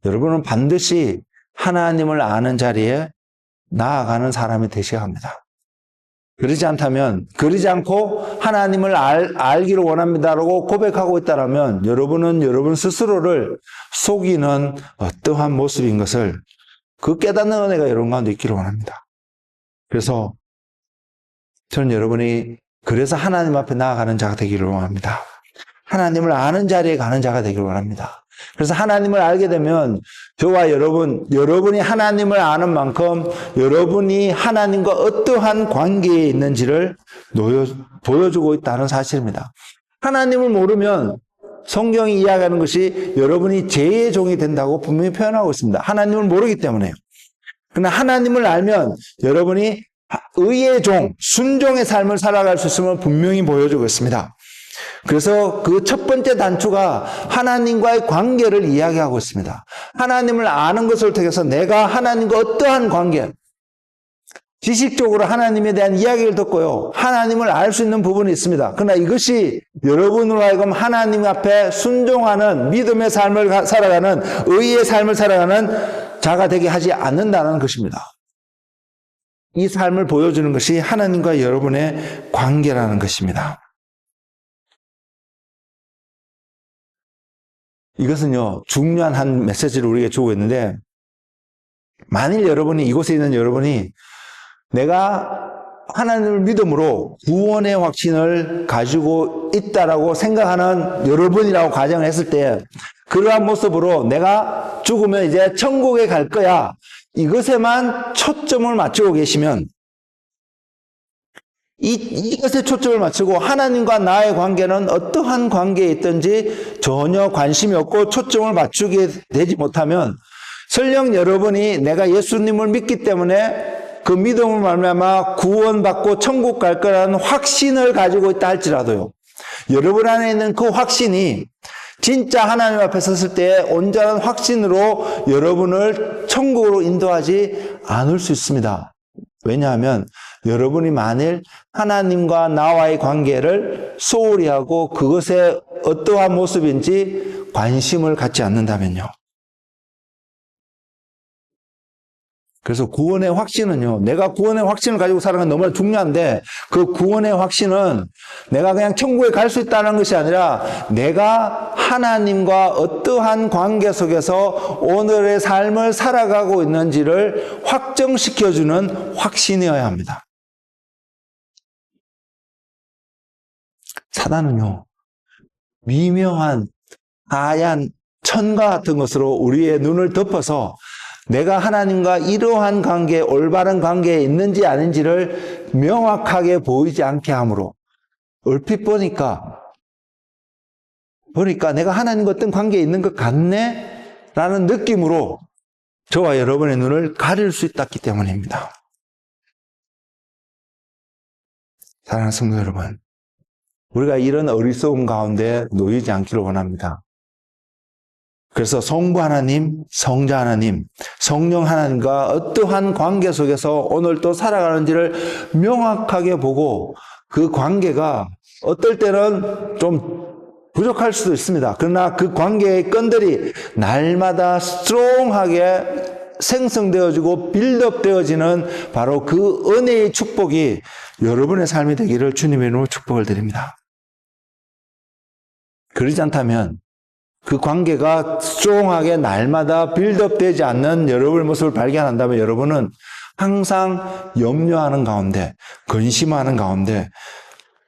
여러분은 반드시 하나님을 아는 자리에 나아가는 사람이 되셔야 합니다. 그러지 않고 하나님을 알기를 원합니다라고 고백하고 있다면 여러분은 여러분 스스로를 속이는 어떠한 모습인 것을 그 깨닫는 은혜가 여러분 가운데 있기를 원합니다. 그래서 저는 여러분이 그래서 하나님 앞에 나아가는 자가 되기를 원합니다. 하나님을 아는 자리에 가는 자가 되기를 원합니다. 그래서 하나님을 알게 되면 저와 여러분이 하나님을 아는 만큼 여러분이 하나님과 어떠한 관계에 있는지를 보여주고 있다는 사실입니다. 하나님을 모르면 성경이 이야기하는 것이 여러분이 죄의 종이 된다고 분명히 표현하고 있습니다. 하나님을 모르기 때문에요. 그러나 하나님을 알면 여러분이 의의 종, 순종의 삶을 살아갈 수 있음을 분명히 보여주고 있습니다. 그래서 그 첫 번째 단추가 하나님과의 관계를 이야기하고 있습니다. 하나님을 아는 것을 통해서 내가 하나님과 어떠한 관계, 지식적으로 하나님에 대한 이야기를 듣고요. 하나님을 알 수 있는 부분이 있습니다. 그러나 이것이 여러분으로 하여금 하나님 앞에 순종하는 믿음의 삶을 살아가는 의의 삶을 살아가는 자가 되게 하지 않는다는 것입니다. 이 삶을 보여주는 것이 하나님과 여러분의 관계라는 것입니다. 이것은요, 중요한 한 메시지를 우리에게 주고 있는데, 만일 이곳에 있는 여러분이 내가 하나님을 믿음으로 구원의 확신을 가지고 있다라고 생각하는 여러분이라고 가정을 했을 때, 그러한 모습으로 내가 죽으면 이제 천국에 갈 거야. 이것에만 초점을 맞추고 계시면 이것에 초점을 맞추고 하나님과 나의 관계는 어떠한 관계에 있든지 전혀 관심이 없고 초점을 맞추게 되지 못하면 설령 여러분이 내가 예수님을 믿기 때문에 그 믿음을 말미암아 구원받고 천국 갈 거라는 확신을 가지고 있다 할지라도요. 여러분 안에 있는 그 확신이 진짜 하나님 앞에 섰을 때 온전한 확신으로 여러분을 천국으로 인도하지 않을 수 있습니다. 왜냐하면 여러분이 만일 하나님과 나와의 관계를 소홀히 하고 그것에 어떠한 모습인지 관심을 갖지 않는다면요. 그래서 구원의 확신은요, 내가 구원의 확신을 가지고 살아가는 건 너무나 중요한데 그 구원의 확신은 내가 그냥 천국에 갈 수 있다는 것이 아니라 내가 하나님과 어떠한 관계 속에서 오늘의 삶을 살아가고 있는지를 확정시켜주는 확신이어야 합니다. 사단은요, 미묘한 하얀 천과 같은 것으로 우리의 눈을 덮어서 내가 하나님과 이러한 관계, 올바른 관계에 있는지 아닌지를 명확하게 보이지 않게 하므로 얼핏 보니까 내가 하나님과 어떤 관계에 있는 것 같네? 라는 느낌으로 저와 여러분의 눈을 가릴 수 있기 때문입니다. 사랑하는 성도 여러분, 우리가 이런 어리석음 가운데 놓이지 않기를 원합니다. 그래서 성부 하나님, 성자 하나님, 성령 하나님과 어떠한 관계 속에서 오늘 또 살아가는지를 명확하게 보고 그 관계가 어떨 때는 좀 부족할 수도 있습니다. 그러나 그 관계의 끈들이 날마다 스트롱하게 생성되어지고 빌드업되어지는 바로 그 은혜의 축복이 여러분의 삶이 되기를 주님의 이름으로 축복을 드립니다. 그러지 않다면 그 관계가 스트롱하게 날마다 빌드업되지 않는 여러분의 모습을 발견한다면 여러분은 항상 염려하는 가운데, 근심하는 가운데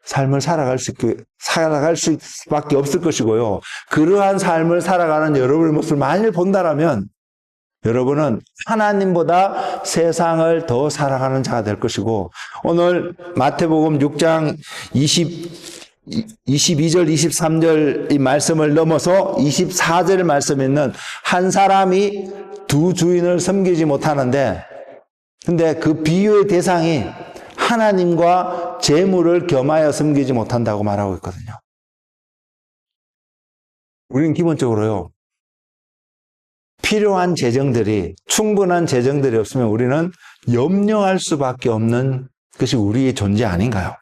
삶을 살아갈 수밖에 없을 것이고요. 그러한 삶을 살아가는 여러분의 모습을 만일 본다라면 여러분은 하나님보다 세상을 더 살아가는 자가 될 것이고 오늘 마태복음 6장 22절, 23절 이 말씀을 넘어서 24절 말씀에 있는 한 사람이 두 주인을 섬기지 못하는데 근데 그 비유의 대상이 하나님과 재물을 겸하여 섬기지 못한다고 말하고 있거든요. 우리는 기본적으로요. 필요한 재정들이 충분한 재정들이 없으면 우리는 염려할 수밖에 없는 것이 우리의 존재 아닌가요?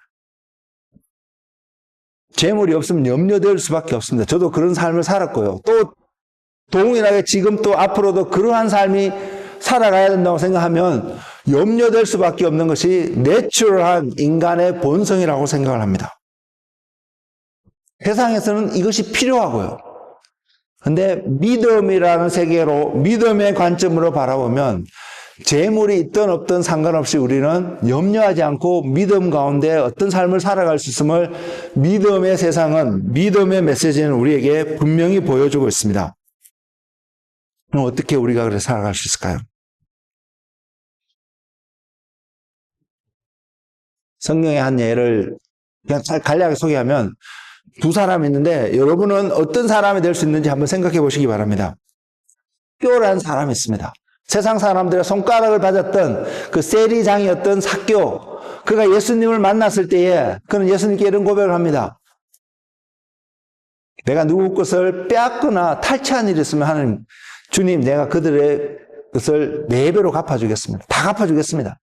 재물이 없으면 염려될 수밖에 없습니다. 저도 그런 삶을 살았고요. 또 동일하게 지금 또 앞으로도 그러한 삶이 살아가야 된다고 생각하면 염려될 수밖에 없는 것이 내추럴한 인간의 본성이라고 생각을 합니다. 세상에서는 이것이 필요하고요. 근데 믿음이라는 세계로 믿음의 관점으로 바라보면 재물이 있든 없든 상관없이 우리는 염려하지 않고 믿음 가운데 어떤 삶을 살아갈 수 있음을 믿음의 세상은, 믿음의 메시지는 우리에게 분명히 보여주고 있습니다. 그럼 어떻게 우리가 그렇게 살아갈 수 있을까요? 성경의 한 예를 그냥 간략하게 소개하면 두 사람이 있는데 여러분은 어떤 사람이 될 수 있는지 한번 생각해 보시기 바랍니다. 삭개오라는 사람이 있습니다. 세상 사람들의 손가락을 받았던 그 세리장이었던 삭개오. 그가 예수님을 만났을 때에 그는 예수님께 이런 고백을 합니다. 내가 누구 것을 빼앗거나 탈취한 일이 있으면 하나님, 주님 내가 그들의 것을 4배로 갚아주겠습니다. 다 갚아주겠습니다.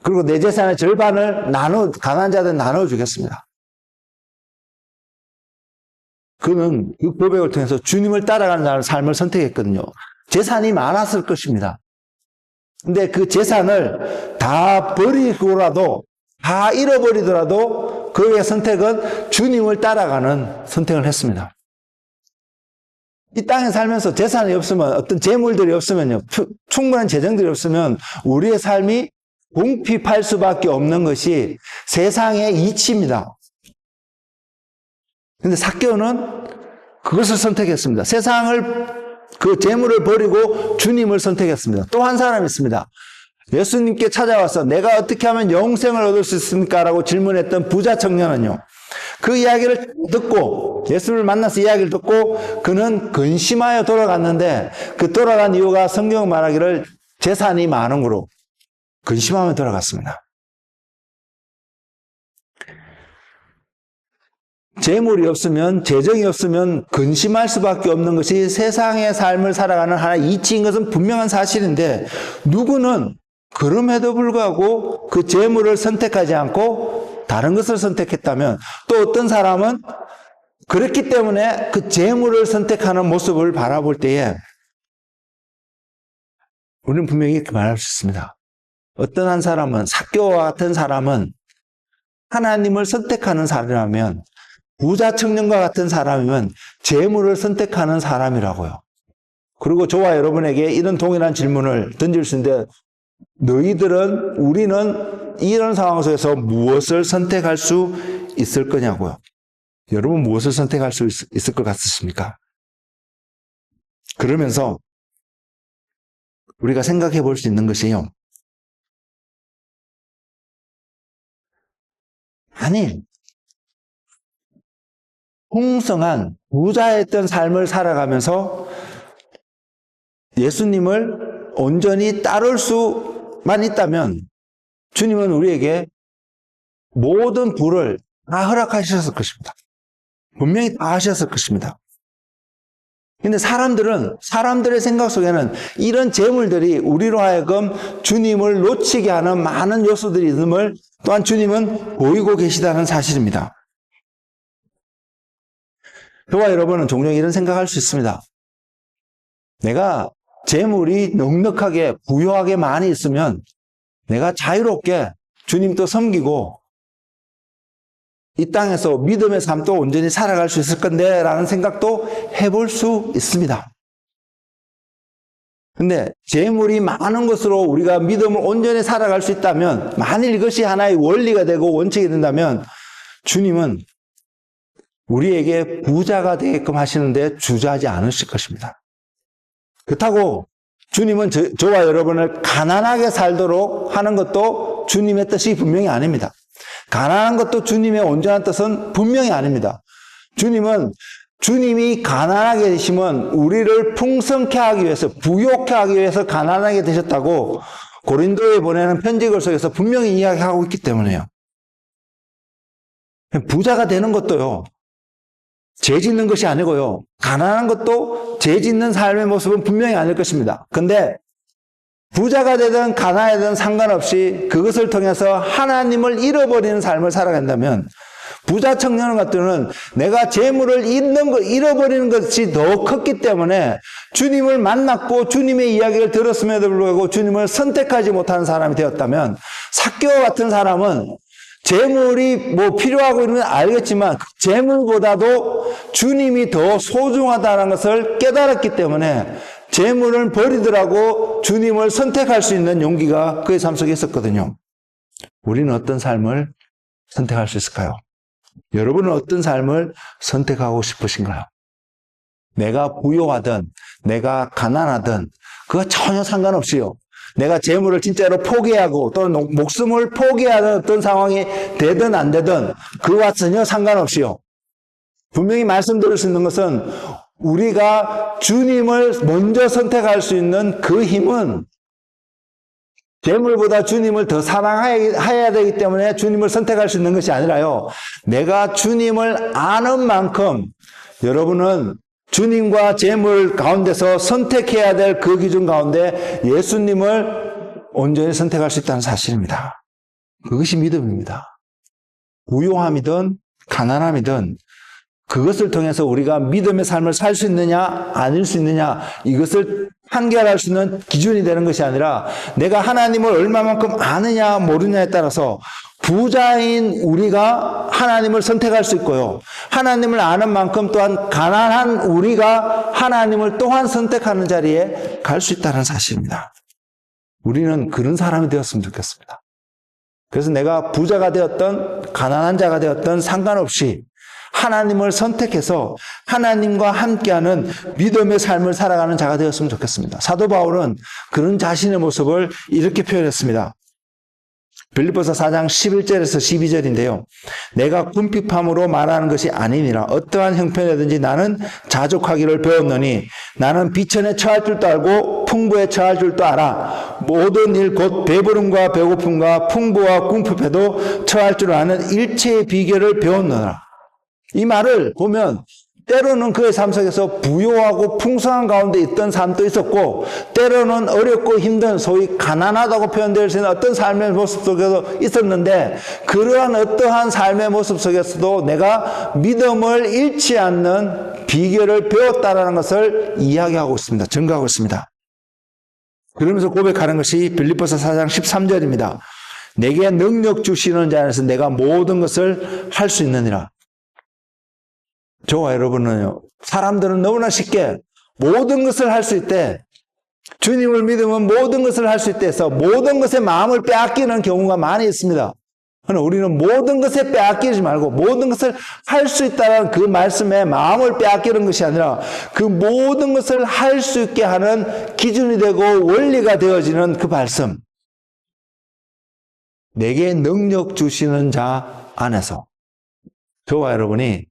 그리고 내 재산의 절반을 가난한 자들에 나눠주겠습니다. 그는 그 고백을 통해서 주님을 따라가는 삶을 선택했거든요. 재산이 많았을 것입니다. 근데 그 재산을 다 버리고라도, 다 잃어버리더라도 그의 선택은 주님을 따라가는 선택을 했습니다. 이 땅에 살면서 재산이 없으면, 어떤 재물들이 없으면요, 충분한 재정들이 없으면 우리의 삶이 궁핍할 수밖에 없는 것이 세상의 이치입니다. 근데 삭개오는 그것을 선택했습니다. 세상을 그 재물을 버리고 주님을 선택했습니다. 또 한 사람이 있습니다. 예수님께 찾아와서 내가 어떻게 하면 영생을 얻을 수 있습니까? 라고 질문했던 부자 청년은요. 그 이야기를 듣고 예수를 만나서 이야기를 듣고 그는 근심하여 돌아갔는데 그 돌아간 이유가 성경 말하기를 재산이 많은 거로 근심하며 돌아갔습니다. 재물이 없으면, 재정이 없으면 근심할 수밖에 없는 것이 세상의 삶을 살아가는 하나의 이치인 것은 분명한 사실인데, 누구는 그럼에도 불구하고 그 재물을 선택하지 않고 다른 것을 선택했다면, 또 어떤 사람은 그렇기 때문에 그 재물을 선택하는 모습을 바라볼 때에 우리는 분명히 이렇게 말할 수 있습니다. 어떤 한 사람은, 삭개오와 같은 사람은 하나님을 선택하는 사람이라면, 부자 청년과 같은 사람이면 재물을 선택하는 사람이라고요. 그리고 저와 여러분에게 이런 동일한 질문을 던질 수 있는데, 우리는 이런 상황 속에서 무엇을 선택할 수 있을 거냐고요. 여러분 무엇을 선택할 수 있을 것 같으십니까? 그러면서 우리가 생각해 볼 수 있는 것이요. 아니, 풍성한 부자였던 삶을 살아가면서 예수님을 온전히 따를 수만 있다면 주님은 우리에게 모든 부를 다 허락하셨을 것입니다. 분명히 다 하셨을 것입니다. 근데 사람들의 생각 속에는 이런 재물들이 우리로 하여금 주님을 놓치게 하는 많은 요소들이 있음을 또한 주님은 보이고 계시다는 사실입니다. 저와 여러분은 종종 이런 생각할 수 있습니다. 내가 재물이 넉넉하게 부유하게 많이 있으면 내가 자유롭게 주님도 섬기고 이 땅에서 믿음의 삶도 온전히 살아갈 수 있을 건데 라는 생각도 해볼 수 있습니다. 근데 재물이 많은 것으로 우리가 믿음을 온전히 살아갈 수 있다면, 만일 이것이 하나의 원리가 되고 원칙이 된다면 주님은 우리에게 부자가 되게끔 하시는데 주저하지 않으실 것입니다. 그렇다고 주님은 저와 여러분을 가난하게 살도록 하는 것도 주님의 뜻이 분명히 아닙니다. 가난한 것도 주님의 온전한 뜻은 분명히 아닙니다. 주님이 가난하게 되시면 우리를 풍성케 하기 위해서, 부욕케 하기 위해서 가난하게 되셨다고 고린도에 보내는 편지글 속에서 분명히 이야기하고 있기 때문에요. 부자가 되는 것도요, 죄 짓는 것이 아니고요, 가난한 것도 죄 짓는 삶의 모습은 분명히 아닐 것입니다. 근데 부자가 되든 가난하든 상관없이 그것을 통해서 하나님을 잃어버리는 삶을 살아간다면, 부자 청년 같은 경우는 내가 재물을 잃어버리는 것이 더 컸기 때문에 주님을 만났고 주님의 이야기를 들었음에도 불구하고 주님을 선택하지 못하는 사람이 되었다면, 삭개오 같은 사람은 재물이 필요하고 이런 건 알겠지만 재물보다도 주님이 더 소중하다는 것을 깨달았기 때문에 재물을 버리더라도 주님을 선택할 수 있는 용기가 그의 삶 속에 있었거든요. 우리는 어떤 삶을 선택할 수 있을까요? 여러분은 어떤 삶을 선택하고 싶으신가요? 내가 부유하든 내가 가난하든 그거 전혀 상관없이요, 내가 재물을 진짜로 포기하고 또는 목숨을 포기하는 어떤 상황이 되든 안 되든 그와 전혀 상관없이요, 분명히 말씀드릴 수 있는 것은 우리가 주님을 먼저 선택할 수 있는 그 힘은 재물보다 주님을 더 사랑해야 되기 때문에 주님을 선택할 수 있는 것이 아니라요, 내가 주님을 아는 만큼 여러분은 주님과 재물 가운데서 선택해야 될 그 기준 가운데 예수님을 온전히 선택할 수 있다는 사실입니다. 그것이 믿음입니다. 부요함이든 가난함이든 그것을 통해서 우리가 믿음의 삶을 살 수 있느냐 아닐 수 있느냐, 이것을 판결할 수 있는 기준이 되는 것이 아니라 내가 하나님을 얼마만큼 아느냐 모르냐에 따라서 부자인 우리가 하나님을 선택할 수 있고요, 하나님을 아는 만큼 또한 가난한 우리가 하나님을 또한 선택하는 자리에 갈 수 있다는 사실입니다. 우리는 그런 사람이 되었으면 좋겠습니다. 그래서 내가 부자가 되었던 가난한 자가 되었던 상관없이 하나님을 선택해서 하나님과 함께하는 믿음의 삶을 살아가는 자가 되었으면 좋겠습니다. 사도 바울은 그런 자신의 모습을 이렇게 표현했습니다. 빌립보서 4장 11절에서 12절인데요. 내가 궁핍함으로 말하는 것이 아니니라. 어떠한 형편이든지 나는 자족하기를 배웠노니 나는 비천에 처할 줄도 알고 풍부에 처할 줄도 알아. 모든 일 곧 배부름과 배고픔과 풍부와 궁핍에도 처할 줄 아는 일체의 비결을 배웠노라. 이 말을 보면 때로는 그의 삶 속에서 부요하고 풍성한 가운데 있던 삶도 있었고 때로는 어렵고 힘든 소위 가난하다고 표현될 수 있는 어떤 삶의 모습 속에도 있었는데 그러한 어떠한 삶의 모습 속에서도 내가 믿음을 잃지 않는 비결을 배웠다라는 것을 이야기하고 있습니다. 증거하고 있습니다. 그러면서 고백하는 것이 빌립보서 4장 13절입니다. 내게 능력 주시는 자 안에서 내가 모든 것을 할 수 있느니라. 저와 여러분은요, 사람들은 너무나 쉽게 모든 것을 할 수 있대, 주님을 믿으면 모든 것을 할 수 있대 해서 모든 것에 마음을 빼앗기는 경우가 많이 있습니다. 그러나 우리는 모든 것에 빼앗기지 말고 모든 것을 할 수 있다는 그 말씀에 마음을 빼앗기는 것이 아니라 그 모든 것을 할 수 있게 하는 기준이 되고 원리가 되어지는 그 말씀. 내게 능력 주시는 자 안에서 저와 여러분이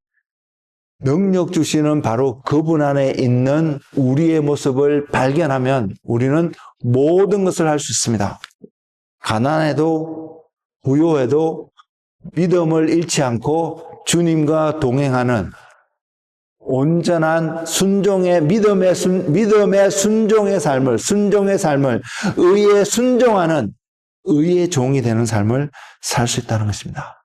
능력 주시는 바로 그분 안에 있는 우리의 모습을 발견하면 우리는 모든 것을 할 수 있습니다. 가난해도 부요해도 믿음을 잃지 않고 주님과 동행하는 온전한 순종의 믿음의 순종의 삶을 의에 순종하는 의의 종이 되는 삶을 살 수 있다는 것입니다.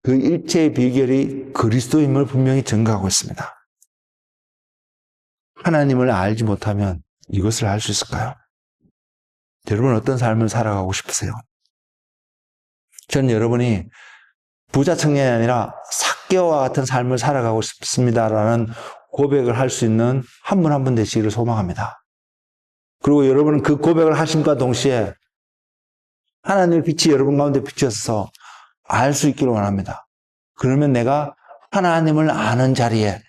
그 일체의 비결이 그리스도임을 분명히 증거하고 있습니다. 하나님을 알지 못하면 이것을 알 수 있을까요? 여러분 어떤 삶을 살아가고 싶으세요? 저는 여러분이 부자 청년이 아니라 삭개와 같은 삶을 살아가고 싶습니다라는 고백을 할 수 있는 한 분 한 분 되시기를 소망합니다. 그리고 여러분은 그 고백을 하심과 동시에 하나님의 빛이 여러분 가운데 비춰서 알 수 있기를 원합니다. 그러면 내가 하나님을 아는 자리에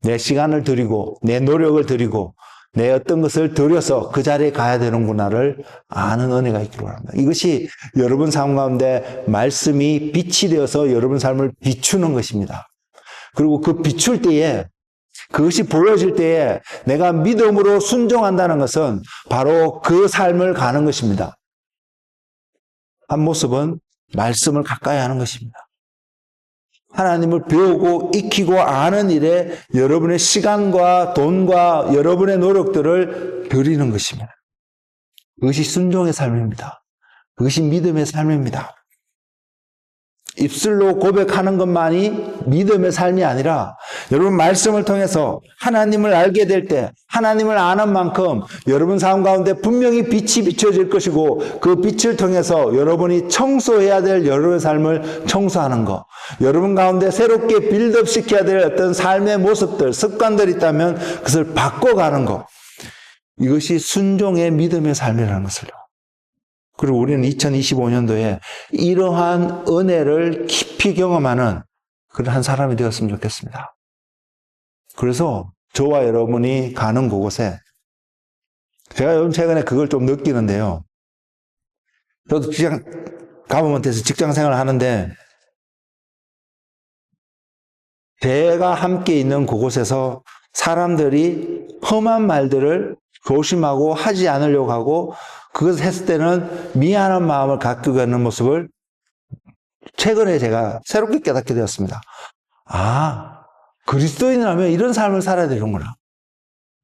내 시간을 들이고 내 노력을 들이고 내 어떤 것을 들여서 그 자리에 가야 되는구나를 아는 은혜가 있기를 원합니다. 이것이 여러분 삶 가운데 말씀이 빛이 되어서 여러분 삶을 비추는 것입니다. 그리고 그 비출 때에 그것이 보여질 때에 내가 믿음으로 순종한다는 것은 바로 그 삶을 가는 것입니다. 한 모습은 말씀을 가까이 하는 것입니다. 하나님을 배우고 익히고 아는 일에 여러분의 시간과 돈과 여러분의 노력들을 드리는 것입니다. 그것이 순종의 삶입니다. 그것이 믿음의 삶입니다. 입술로 고백하는 것만이 믿음의 삶이 아니라 여러분 말씀을 통해서 하나님을 알게 될 때 하나님을 아는 만큼 여러분 삶 가운데 분명히 빛이 비춰질 것이고 그 빛을 통해서 여러분이 청소해야 될 여러분의 삶을 청소하는 것, 여러분 가운데 새롭게 빌드업 시켜야 될 어떤 삶의 모습들, 습관들이 있다면 그것을 바꿔가는 것, 이것이 순종의 믿음의 삶이라는 것을요. 그리고 우리는 2025년도에 이러한 은혜를 깊이 경험하는 그런 한 사람이 되었으면 좋겠습니다. 그래서 저와 여러분이 가는 그곳에 제가 요즘 최근에 그걸 좀 느끼는데요. 저도 가버먼트에서 직장 생활을 하는데 제가 함께 있는 그곳에서 사람들이 험한 말들을 조심하고 하지 않으려고 하고 그것을 했을 때는 미안한 마음을 갖고 가는 모습을 최근에 제가 새롭게 깨닫게 되었습니다. 아, 그리스도인이라면 이런 삶을 살아야 되는구나.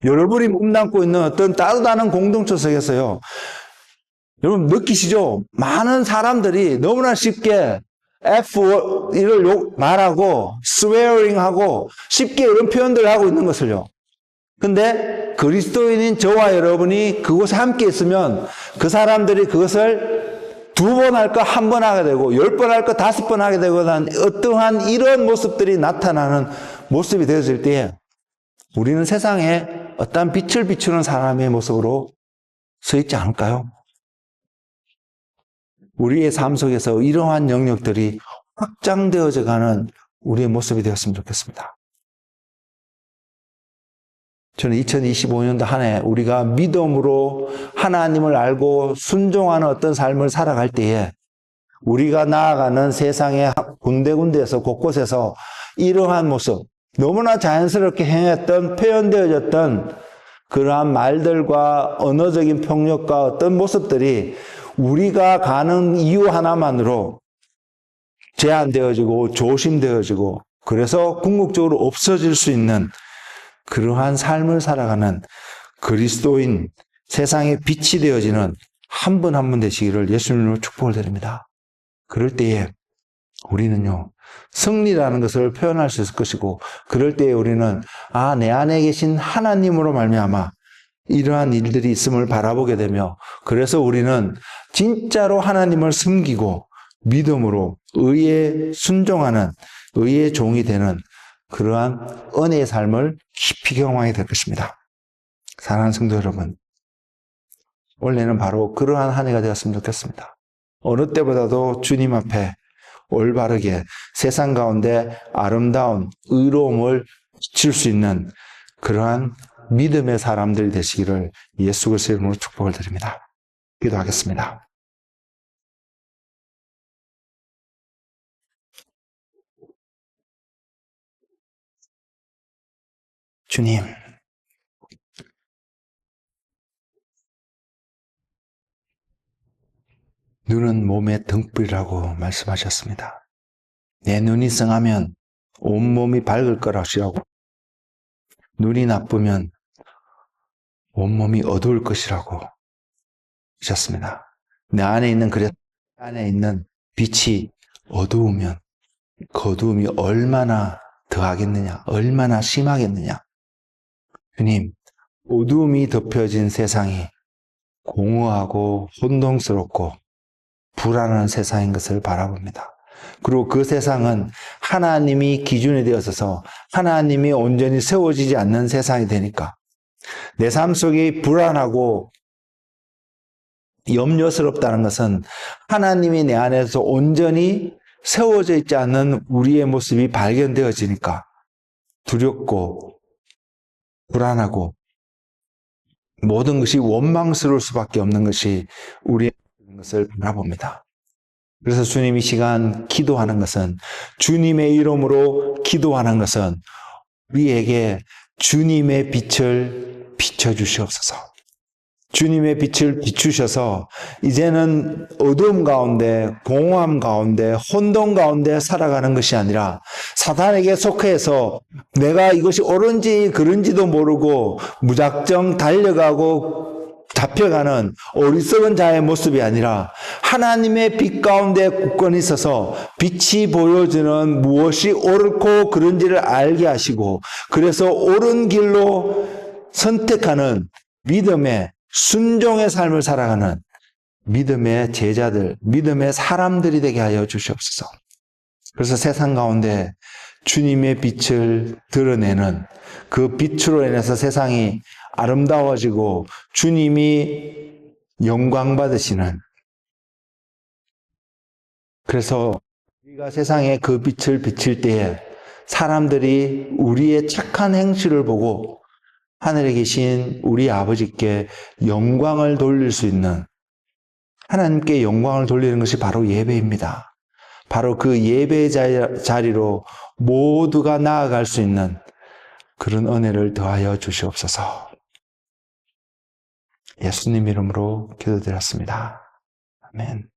여러분이 몸담고 있는 어떤 따뜻한 공동체 속에서요. 여러분 느끼시죠? 많은 사람들이 너무나 쉽게 F를 말하고 swearing하고 쉽게 이런 표현들을 하고 있는 것을요. 근데 그리스도인인 저와 여러분이 그곳에 함께 있으면 그 사람들이 그것을 2번 할 거 1번 하게 되고 10번 할 거 5번 하게 되고 어떠한 이런 모습들이 나타나는 모습이 되어질 때에 우리는 세상에 어떠한 빛을 비추는 사람의 모습으로 서 있지 않을까요? 우리의 삶 속에서 이러한 영역들이 확장되어져 가는 우리의 모습이 되었으면 좋겠습니다. 저는 2025년도 한 해 우리가 믿음으로 하나님을 알고 순종하는 어떤 삶을 살아갈 때에 우리가 나아가는 세상의 군데군데에서 곳곳에서 이러한 모습, 너무나 자연스럽게 행했던, 표현되어졌던 그러한 말들과 언어적인 폭력과 어떤 모습들이 우리가 가는 이유 하나만으로 제한되어지고 조심되어지고 그래서 궁극적으로 없어질 수 있는 그러한 삶을 살아가는 그리스도인, 세상의 빛이 되어지는 한 분 한 분 되시기를 예수님으로 축복을 드립니다. 그럴 때에 우리는요, 승리라는 것을 표현할 수 있을 것이고, 그럴 때에 우리는 내 안에 계신 하나님으로 말미암아 이러한 일들이 있음을 바라보게 되며, 그래서 우리는 진짜로 하나님을 섬기고 믿음으로 의에 순종하는 의의 종이 되는 그러한 은혜의 삶을 깊이 경험하게 될 것입니다. 사랑하는 성도 여러분, 올해는 바로 그러한 한 해가 되었으면 좋겠습니다. 어느 때보다도 주님 앞에 올바르게 세상 가운데 아름다운 의로움을 비칠 수 있는 그러한 믿음의 사람들이 되시기를 예수 그리스도의 이름으로 축복을 드립니다. 기도하겠습니다. 주님, 눈은 몸의 등불이라고 말씀하셨습니다. 내 눈이 성하면 온몸이 밝을 거라시라고, 눈이 나쁘면 온몸이 어두울 것이라고 하셨습니다. 내 안에 있는 안에 있는 빛이 어두우면 그 어두움이 얼마나 더하겠느냐, 얼마나 심하겠느냐. 주님, 어두움이 덮여진 세상이 공허하고 혼동스럽고 불안한 세상인 것을 바라봅니다. 그리고 그 세상은 하나님이 기준이 되어서 하나님이 온전히 세워지지 않는 세상이 되니까 내 삶 속이 불안하고 염려스럽다는 것은 하나님이 내 안에서 온전히 세워져 있지 않는 우리의 모습이 발견되어지니까 두렵고 불안하고 모든 것이 원망스러울 수밖에 없는 것이 우리의 것을 바라봅니다. 그래서 주님 이 시간 기도하는 것은, 주님의 이름으로 기도하는 것은 우리에게 주님의 빛을 비춰주시옵소서. 주님의 빛을 비추셔서 이제는 어두움 가운데, 공허함 가운데, 혼돈 가운데 살아가는 것이 아니라 사단에게 속해서 내가 이것이 옳은지 그른지도 모르고 무작정 달려가고 잡혀가는 어리석은 자의 모습이 아니라 하나님의 빛 가운데 굳건히 있어서 빛이 보여주는 무엇이 옳고 그른지를 알게 하시고 그래서 옳은 길로 선택하는 믿음의 순종의 삶을 살아가는 믿음의 제자들, 믿음의 사람들이 되게 하여 주시옵소서. 그래서 세상 가운데 주님의 빛을 드러내는 그 빛으로 인해서 세상이 아름다워지고 주님이 영광 받으시는, 그래서 우리가 세상에 그 빛을 비칠 때에 사람들이 우리의 착한 행실을 보고 하늘에 계신 우리 아버지께 영광을 돌릴 수 있는, 하나님께 영광을 돌리는 것이 바로 예배입니다. 바로 그 예배의 자리로 모두가 나아갈 수 있는 그런 은혜를 더하여 주시옵소서. 예수님 이름으로 기도드렸습니다. 아멘.